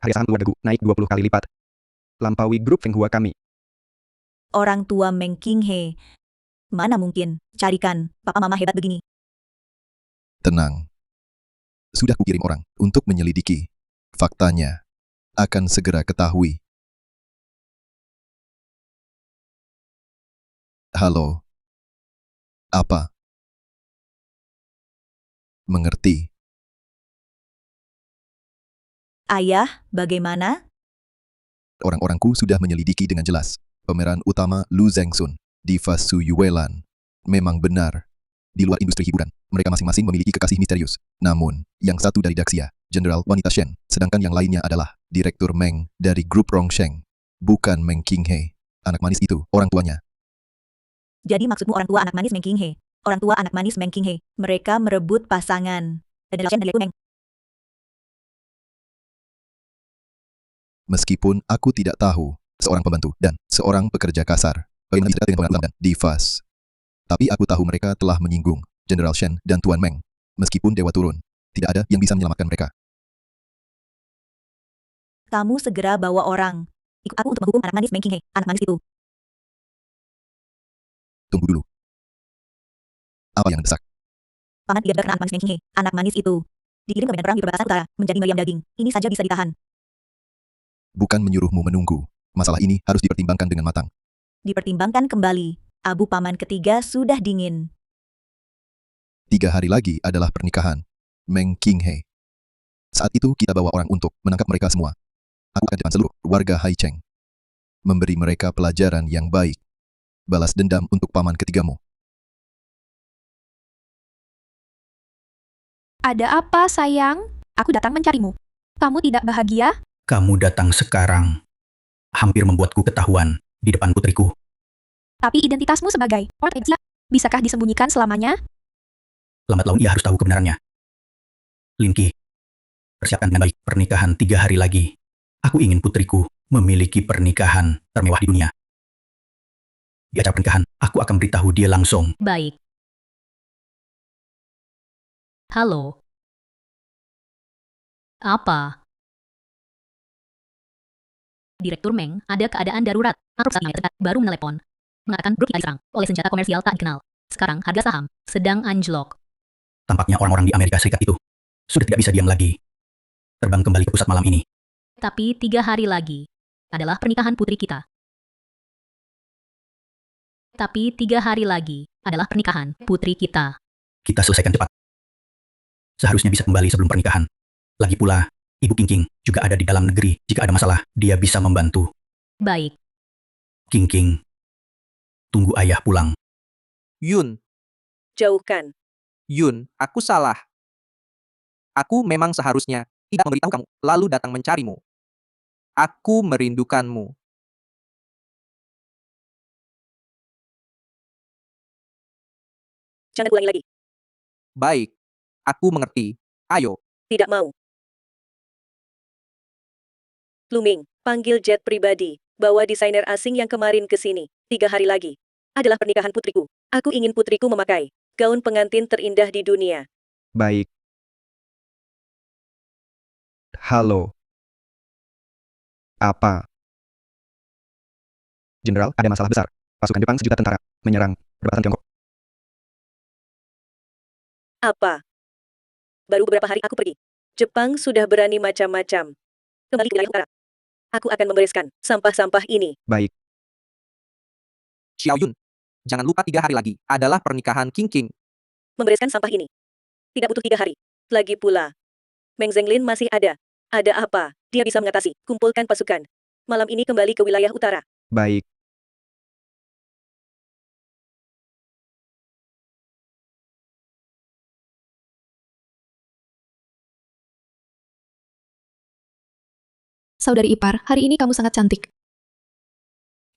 Harga saham keluargaku naik 20 kali lipat. Lampaui grup Feng Hua kami. Orang tua Meng Qinghe. Mana mungkin, carikan, papa mama hebat begini. Tenang. Sudah kukirim orang untuk menyelidiki. Faktanya akan segera ketahui. Halo. Apa? Mengerti. Ayah, bagaimana? Orang-orangku sudah menyelidiki dengan jelas. Pemeran utama Lu Zhengxun, diva Su Yuelan. Memang benar. Di luar industri hiburan, mereka masing-masing memiliki kekasih misterius. Namun, yang satu dari Daxia, Jenderal Wanita Shen, sedangkan yang lainnya adalah Direktur Meng dari grup Rongsheng. Bukan Meng Qinghe. Anak manis itu, orang tuanya. Jadi maksudmu orang tua anak manis Meng Qinghe? Orang tua anak manis Meng Qinghe. Mereka merebut pasangan. Dan Shen dan Liu Meng. Meskipun aku tidak tahu, seorang pembantu dan seorang pekerja kasar, bagaimana bisa dekat dengan pengakuan dan divas. Tapi aku tahu mereka telah menyinggung Jenderal Shen dan Tuan Meng. Meskipun dewa turun, tidak ada yang bisa menyelamatkan mereka. Kamu segera bawa orang. Ikut aku untuk menghukum anak manis Meng Qinghe, anak manis itu. Tunggu dulu. Apa yang mendesak? Paman tidak kena anak manis Meng Qinghe, anak manis itu. Dikirim ke medan perang di perbatasan utara, menjadi meriam daging. Ini saja bisa ditahan. Bukan menyuruhmu menunggu. Masalah ini harus dipertimbangkan dengan matang. Dipertimbangkan kembali. Abu paman ketiga sudah dingin. 3 hari lagi adalah pernikahan Meng Qinghe. Saat itu kita bawa orang untuk menangkap mereka semua. Aku akan depan seluruh warga Haicheng. Memberi mereka pelajaran yang baik. Balas dendam untuk paman ketigamu. Ada apa, sayang? Aku datang mencarimu. Kamu tidak bahagia? Kamu datang sekarang. Hampir membuatku ketahuan di depan putriku. Tapi identitasmu sebagai Lord Exia, bisakah disembunyikan selamanya? Lambat laun ia harus tahu kebenarannya. Linki, persiapkan dengan baik pernikahan 3 hari lagi. Aku ingin putriku memiliki pernikahan termewah di dunia. Di acara pernikahan, aku akan beritahu dia langsung. Baik. Halo. Apa? Direktur Meng, ada keadaan darurat. Aku saat terdekat baru menelepon. Mengatakan grup kita diserang oleh senjata komersial tak dikenal. Sekarang harga saham sedang anjlok. Tampaknya orang-orang di Amerika Serikat itu sudah tidak bisa diam lagi. Terbang kembali ke pusat malam ini. Tapi 3 hari lagi adalah pernikahan putri kita. Tapi 3 hari lagi adalah pernikahan putri kita. Kita selesaikan cepat. Seharusnya bisa kembali sebelum pernikahan. Lagi pula, Ibu King juga ada di dalam negeri. Jika ada masalah, dia bisa membantu. Baik. King, tunggu ayah pulang. Yun. Jauhkan. Yun, aku salah. Aku memang seharusnya tidak memberitahu kamu, lalu datang mencarimu. Aku merindukanmu. Jangan ulangi lagi. Baik. Aku mengerti. Ayo. Tidak mau. Luming, panggil jet pribadi. Bawa desainer asing yang kemarin ke sini. 3 hari lagi. Adalah pernikahan putriku. Aku ingin putriku memakai gaun pengantin terindah di dunia. Baik. Halo. Apa? Jenderal, ada masalah besar. Pasukan Jepang 1 juta tentara menyerang perbatasan Tiongkok. Apa? Baru beberapa hari aku pergi. Jepang sudah berani macam-macam. Kembali ke wilayah utara. Aku akan membereskan sampah-sampah ini. Baik. Xiao Yun. Jangan lupa 3 hari lagi adalah pernikahan King King. Membereskan sampah ini. Tidak butuh 3 hari. Lagi pula. Meng Zhenglin masih ada. Ada apa? Dia bisa mengatasi. Kumpulkan pasukan. Malam ini kembali ke wilayah utara. Baik. Saudari ipar, hari ini kamu sangat cantik.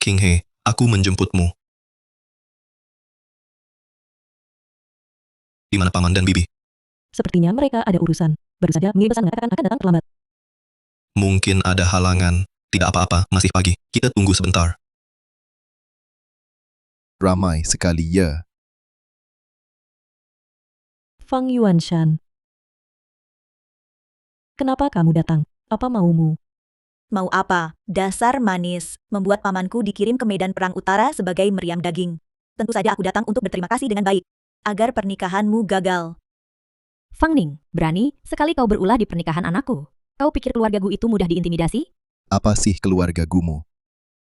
King He, aku menjemputmu. Di mana paman dan bibi? Sepertinya mereka ada urusan. Baru saja mengirim pesan mengatakan akan datang terlambat. Mungkin ada halangan. Tidak apa-apa, masih pagi. Kita tunggu sebentar. Ramai sekali ya. Fang Yuanshan. Kenapa kamu datang? Apa maumu? Mau apa? Dasar manis, membuat pamanku dikirim ke medan perang utara sebagai meriam daging. Tentu saja aku datang untuk berterima kasih dengan baik. Agar pernikahanmu gagal. Fang Ning, berani sekali kau berulah di pernikahan anakku. Kau pikir keluarga Gu itu mudah diintimidasi? Apa sih keluarga Gumu?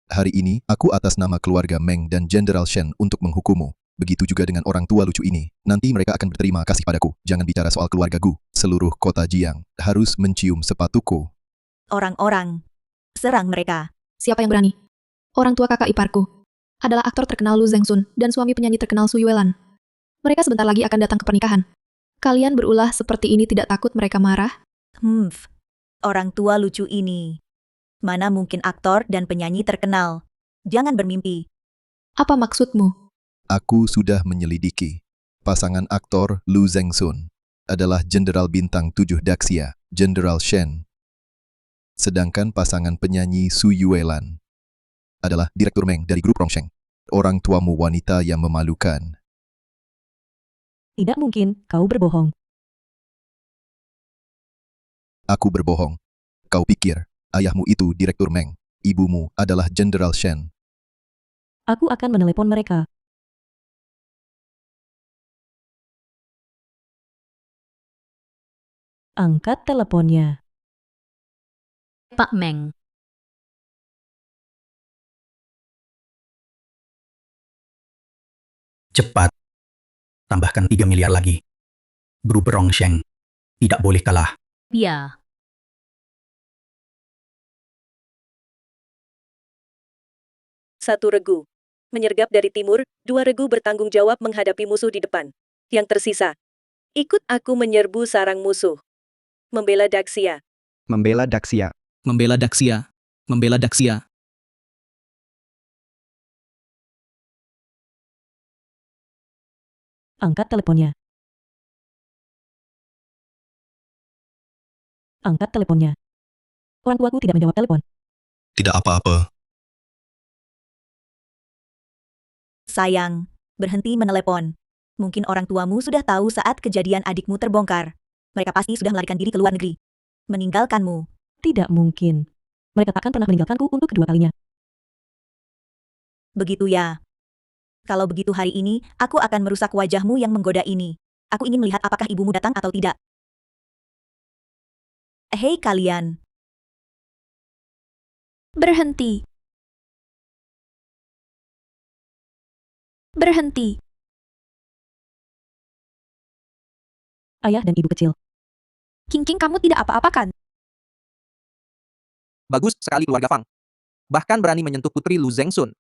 Hari ini, aku atas nama keluarga Meng dan Jenderal Shen untuk menghukummu. Begitu juga dengan orang tua lucu ini. Nanti mereka akan berterima kasih padaku. Jangan bicara soal keluarga Gu. Seluruh kota Jiang harus mencium sepatuku. Orang-orang. Serang mereka. Siapa yang berani? Orang tua kakak iparku adalah aktor terkenal Lu Zhengsun dan suami penyanyi terkenal Su Yuelan. Mereka sebentar lagi akan datang ke pernikahan. Kalian berulah seperti ini tidak takut mereka marah? Orang tua lucu ini. Mana mungkin aktor dan penyanyi terkenal. Jangan bermimpi. Apa maksudmu? Aku sudah menyelidiki. Pasangan aktor Lu Zhengsun adalah Jenderal Bintang 7 Daxia, Jenderal Shen. Sedangkan pasangan penyanyi Su Yuelan adalah Direktur Meng dari grup Rongsheng. Orang tuamu wanita yang memalukan. Tidak mungkin, kau berbohong. Aku berbohong. Kau pikir, ayahmu itu Direktur Meng, ibumu adalah Jenderal Shen. Aku akan menelepon mereka. Angkat teleponnya. Pak Meng. Cepat. Tambahkan 3 miliar lagi. Grup Rongsheng tidak boleh kalah. Ya. Satu regu. Menyergap dari timur, 2 regu bertanggung jawab menghadapi musuh di depan. Yang tersisa. Ikut aku menyerbu sarang musuh. Membela Daxia. Membela Daxia. Membela Daxia. Membela Daxia. Angkat teleponnya. Angkat teleponnya. Orang tuaku tidak menjawab telepon. Tidak apa-apa. Sayang, berhenti menelepon. Mungkin orang tuamu sudah tahu saat kejadian adikmu terbongkar. Mereka pasti sudah melarikan diri ke luar negeri. Meninggalkanmu. Tidak mungkin. Mereka takkan pernah meninggalkanku untuk kedua kalinya. Begitu ya. Kalau begitu hari ini, aku akan merusak wajahmu yang menggoda ini. Aku ingin melihat apakah ibumu datang atau tidak. Hei kalian. Berhenti. Berhenti. Ayah dan ibu kecil. King, kamu tidak apa-apa kan? Bagus sekali keluarga Fang. Bahkan berani menyentuh putri Lu Zhengsun.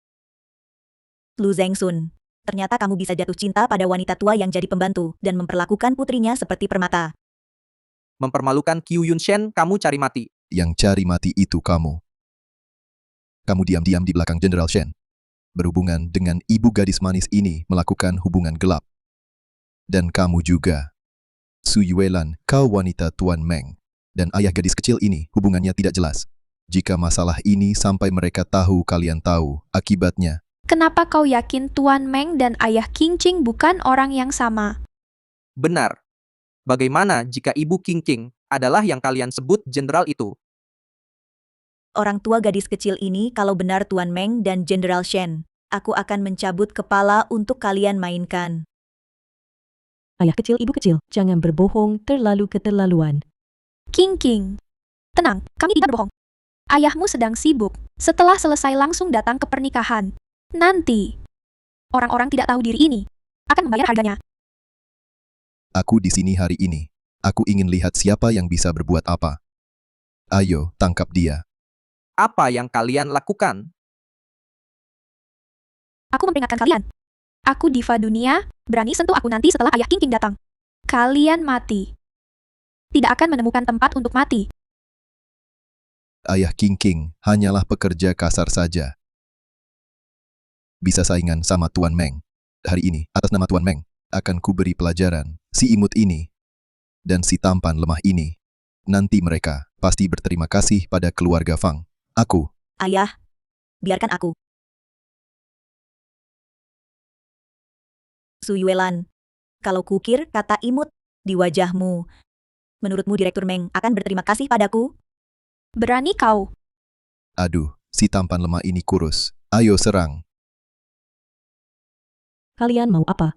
Lu Zhengsun. Ternyata kamu bisa jatuh cinta pada wanita tua yang jadi pembantu dan memperlakukan putrinya seperti permata. Mempermalukan Qiu Yunshen, kamu cari mati. Yang cari mati itu kamu. Kamu diam-diam di belakang Jenderal Shen. Berhubungan dengan ibu gadis manis ini melakukan hubungan gelap. Dan kamu juga. Su Yuelan, kau wanita Tuan Meng. Dan ayah gadis kecil ini hubungannya tidak jelas. Jika masalah ini sampai mereka tahu kalian tahu, akibatnya. Kenapa kau yakin Tuan Meng dan ayah Qingqing bukan orang yang sama? Benar. Bagaimana jika ibu Qingqing adalah yang kalian sebut jenderal itu? Orang tua gadis kecil ini kalau benar Tuan Meng dan Jenderal Shen, aku akan mencabut kepala untuk kalian mainkan. Ayah kecil, ibu kecil, jangan berbohong terlalu keterlaluan. Qingqing, tenang, kami tidak berbohong. Ayahmu sedang sibuk. Setelah selesai langsung datang ke pernikahan. Nanti, orang-orang tidak tahu diri ini akan membayar harganya. Aku di sini hari ini. Aku ingin lihat siapa yang bisa berbuat apa. Ayo, tangkap dia. Apa yang kalian lakukan? Aku memperingatkan kalian. Aku diva dunia, berani sentuh aku nanti setelah ayah Qingqing datang. Kalian mati. Tidak akan menemukan tempat untuk mati. Ayah Qingqing hanyalah pekerja kasar saja. Bisa saingan sama Tuan Meng. Hari ini, atas nama Tuan Meng, akan kuberi pelajaran si imut ini dan si tampan lemah ini. Nanti mereka pasti berterima kasih pada keluarga Fang. Aku. Ayah, biarkan aku. Su Yuelan, kalau kukir kata imut di wajahmu, menurutmu Direktur Meng akan berterima kasih padaku? Berani kau. Aduh, si tampan lemah ini kurus. Ayo serang. Kalian mau apa?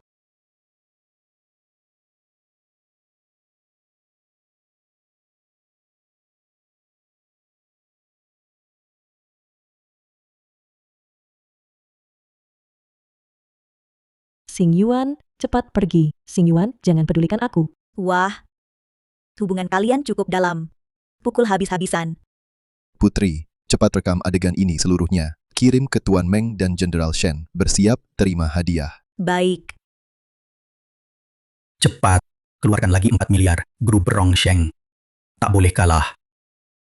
Xing Yuan, cepat pergi. Xing Yuan, jangan pedulikan aku. Wah, hubungan kalian cukup dalam. Pukul habis-habisan. Putri, cepat rekam adegan ini seluruhnya. Kirim ke Tuan Meng dan Jenderal Shen. Bersiap terima hadiah. Baik. Cepat, keluarkan lagi 4 miliar, grup Rongsheng. Tak boleh kalah.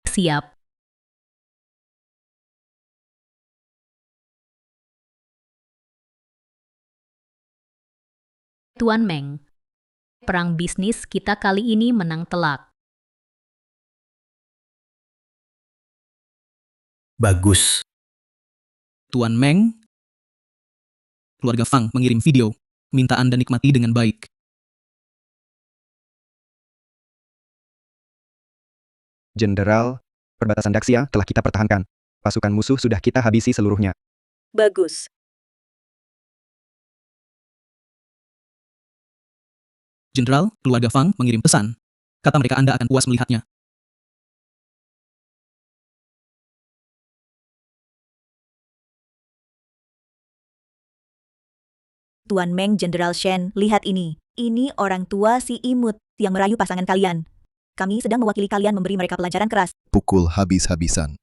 Siap. Tuan Meng, perang bisnis kita kali ini menang telak. Bagus. Tuan Meng, keluarga Fang mengirim video. Minta Anda nikmati dengan baik. Jenderal, perbatasan Daxia telah kita pertahankan. Pasukan musuh sudah kita habisi seluruhnya. Bagus. Jenderal, keluarga Fang mengirim pesan. Kata mereka Anda akan puas melihatnya. Tuan Meng Jenderal Shen, lihat ini. Ini orang tua si imut yang merayu pasangan kalian. Kami sedang mewakili kalian memberi mereka pelajaran keras. Pukul habis-habisan.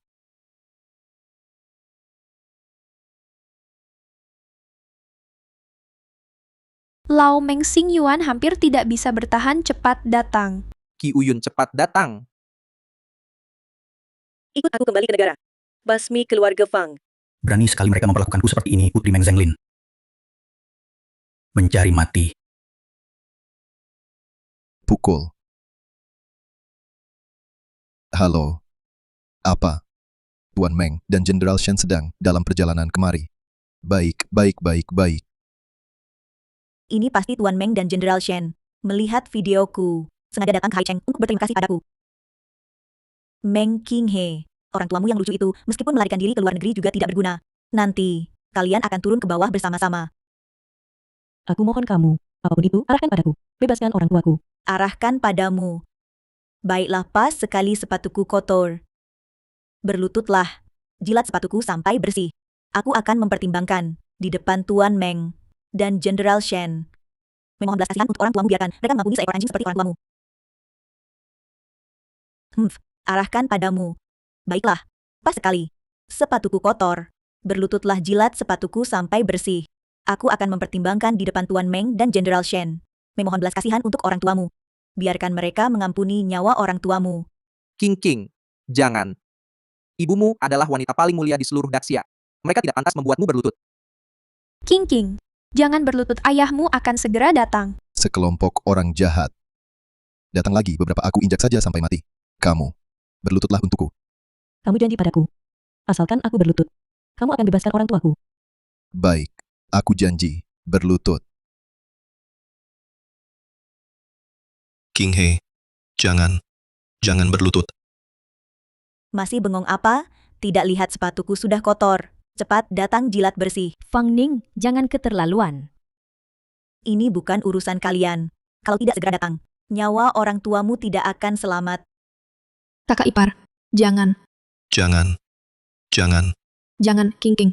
Lau Meng Xing Yuan hampir tidak bisa bertahan, cepat datang. Qi Uyun cepat datang. Ikut aku kembali ke negara. Basmi keluarga Fang. Berani sekali mereka memperlakukanku seperti ini, Putri Meng Zhenglin. Mencari mati. Pukul. Halo. Apa? Tuan Meng dan Jenderal Shen sedang dalam perjalanan kemari. Baik. Ini pasti Tuan Meng dan Jenderal Shen. Melihat videoku, sengaja datang ke Haicheng untuk berterima kasih padaku. Meng Qinghe, orang tuamu yang lucu itu, meskipun melarikan diri ke luar negeri juga tidak berguna. Nanti, kalian akan turun ke bawah bersama-sama. Aku mohon kamu, apapun itu, arahkan padaku. Bebaskan orang tuaku. Arahkan padamu. Baiklah, pas sekali sepatuku kotor. Berlututlah. Jilat sepatuku sampai bersih. Aku akan mempertimbangkan di depan Tuan Meng dan Jenderal Shen. Memohon belas kasihan untuk orang tuamu, biarkan mereka mengampuni seekor anjing seperti orang tuamu. Arahkan padamu. Baiklah, pas sekali. Sepatuku kotor. Berlututlah, jilat sepatuku sampai bersih. Aku akan mempertimbangkan di depan Tuan Meng dan Jenderal Shen. Memohon belas kasihan untuk orang tuamu. Biarkan mereka mengampuni nyawa orang tuamu. Qingqing, jangan. Ibumu adalah wanita paling mulia di seluruh Daxia. Mereka tidak pantas membuatmu berlutut. King King, jangan berlutut, ayahmu akan segera datang. Sekelompok orang jahat. Datang lagi, beberapa aku injak saja sampai mati. Kamu, berlututlah untukku. Kamu janji padaku. Asalkan aku berlutut, kamu akan bebaskan orang tuaku. Baik, aku janji, berlutut. King He, jangan berlutut. Masih bengong apa? Tidak lihat sepatuku sudah kotor. Cepat datang jilat bersih. Fang Ning, jangan keterlaluan. Ini bukan urusan kalian. Kalau tidak segera datang, nyawa orang tuamu tidak akan selamat. Kakak ipar, jangan. Jangan. Jangan, King King.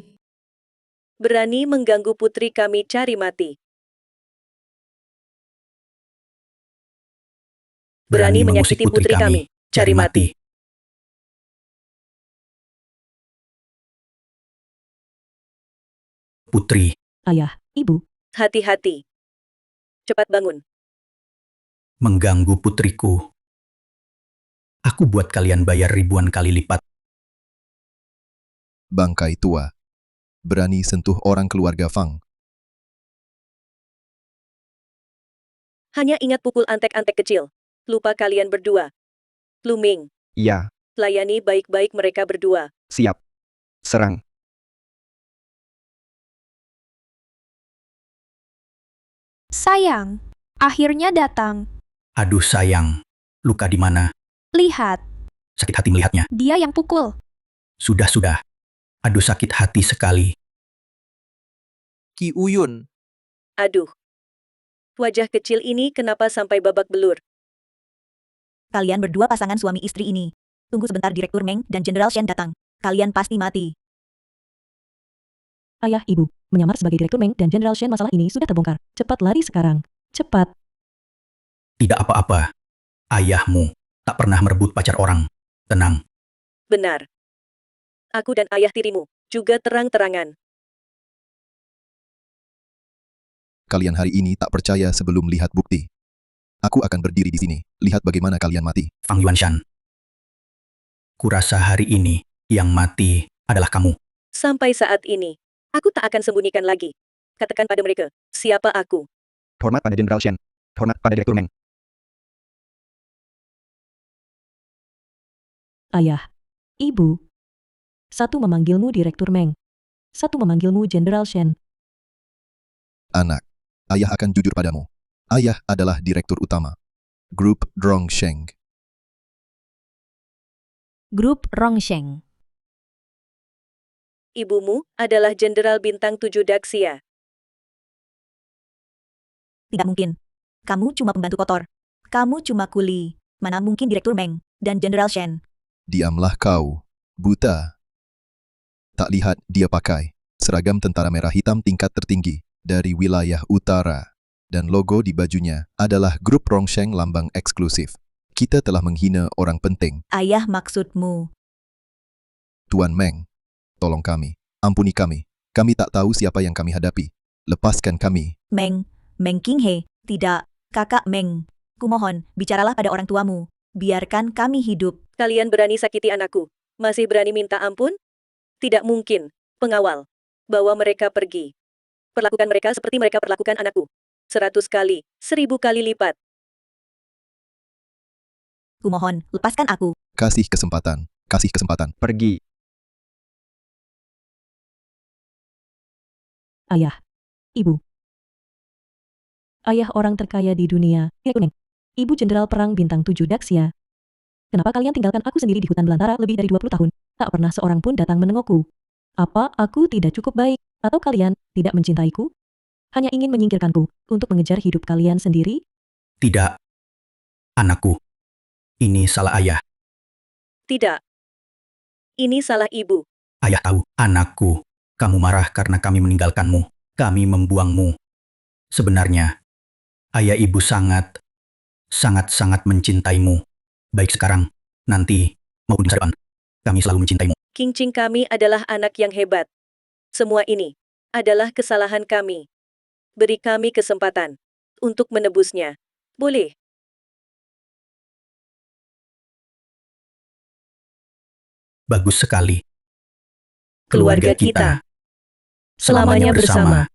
Berani mengganggu putri kami, cari mati. Berani menyakiti putri kami, cari mati. Putri, Ayah, ibu, Hati-hati. Cepat bangun. mengganggu putriku. Aku buat kalian bayar ribuan kali lipat. Bangkai tua. Berani sentuh orang keluarga Fang. Hanya ingat pukul antek-antek kecil. Lupa kalian berdua. Lu Ming, Ya, layani baik-baik mereka berdua. siap. Serang. Sayang, akhirnya datang. Aduh sayang, luka di mana? Lihat, Sakit hati melihatnya. dia yang pukul. Sudah. Aduh sakit hati sekali. Ki Uyun, Aduh. Wajah kecil ini kenapa sampai babak belur? Kalian berdua pasangan suami istri ini. Tunggu sebentar, Direktur Meng dan Jenderal Shen datang. Kalian pasti mati. ayah, ibu, menyamar sebagai Direktur Meng dan Jenderal Shen, masalah ini sudah terbongkar. Cepat lari sekarang. Cepat. Tidak apa-apa. Ayahmu tak pernah merebut pacar orang. Tenang. Benar. Aku dan ayah tirimu juga terang-terangan. Kalian hari ini tak percaya sebelum lihat bukti. Aku akan berdiri di sini, lihat bagaimana kalian mati. Fang Yuanshan. Kurasa hari ini yang mati adalah kamu. Sampai saat ini, aku tak akan sembunyikan lagi. Katakan pada mereka, siapa aku. Hormat pada Jenderal Shen. Hormat pada Direktur Meng. Ayah, ibu. Satu memanggilmu Direktur Meng. Satu memanggilmu Jenderal Shen. Anak, ayah akan jujur padamu. Ayah adalah direktur utama. Grup Drongsheng. Grup Rongsheng. Ibumu adalah Jenderal Bintang 7 Daxia. Tidak mungkin. Kamu cuma pembantu kotor. Kamu cuma kuli. Mana mungkin Direktur Meng dan Jenderal Shen. Diamlah kau, buta. Tak lihat dia pakai seragam tentara merah hitam tingkat tertinggi dari wilayah utara. Dan logo di bajunya adalah Grup Rongsheng lambang eksklusif. Kita telah menghina orang penting. Ayah, maksudmu. Tuan Meng, tolong kami. Ampuni kami. Kami tak tahu siapa yang kami hadapi. Lepaskan kami. Meng King He, tidak. Kakak Meng. Kumohon, bicaralah pada orang tuamu. Biarkan kami hidup. Kalian berani sakiti anakku. Masih berani minta ampun? Tidak mungkin. Pengawal. Bawa mereka pergi. Perlakukan mereka seperti mereka perlakukan anakku. 100 kali, 1000 kali lipat. Kumohon, lepaskan aku. Kasih kesempatan. Kasih kesempatan. Pergi. Ayah, ibu. Ayah orang terkaya di dunia, Direktur Meng. Ibu Jenderal Perang Bintang 7 Daxia. Kenapa kalian tinggalkan aku sendiri di hutan belantara lebih dari 20 tahun? Tak pernah seorang pun datang menengokku. Apa aku tidak cukup baik? Atau kalian tidak mencintaiku? Hanya ingin menyingkirkanku untuk mengejar hidup kalian sendiri? Tidak. Anakku. Ini salah ayah. Tidak. Ini salah ibu. Ayah tahu, anakku. Kamu marah karena kami meninggalkanmu. Kami membuangmu. Sebenarnya, ayah ibu sangat mencintaimu. Baik sekarang, nanti, maupun di masa depan. Kami selalu mencintaimu. King Ching kami adalah anak yang hebat. Semua ini adalah kesalahan kami. Beri kami kesempatan untuk menebusnya. Boleh? . Bagus sekali. Keluarga kita selamanya bersama.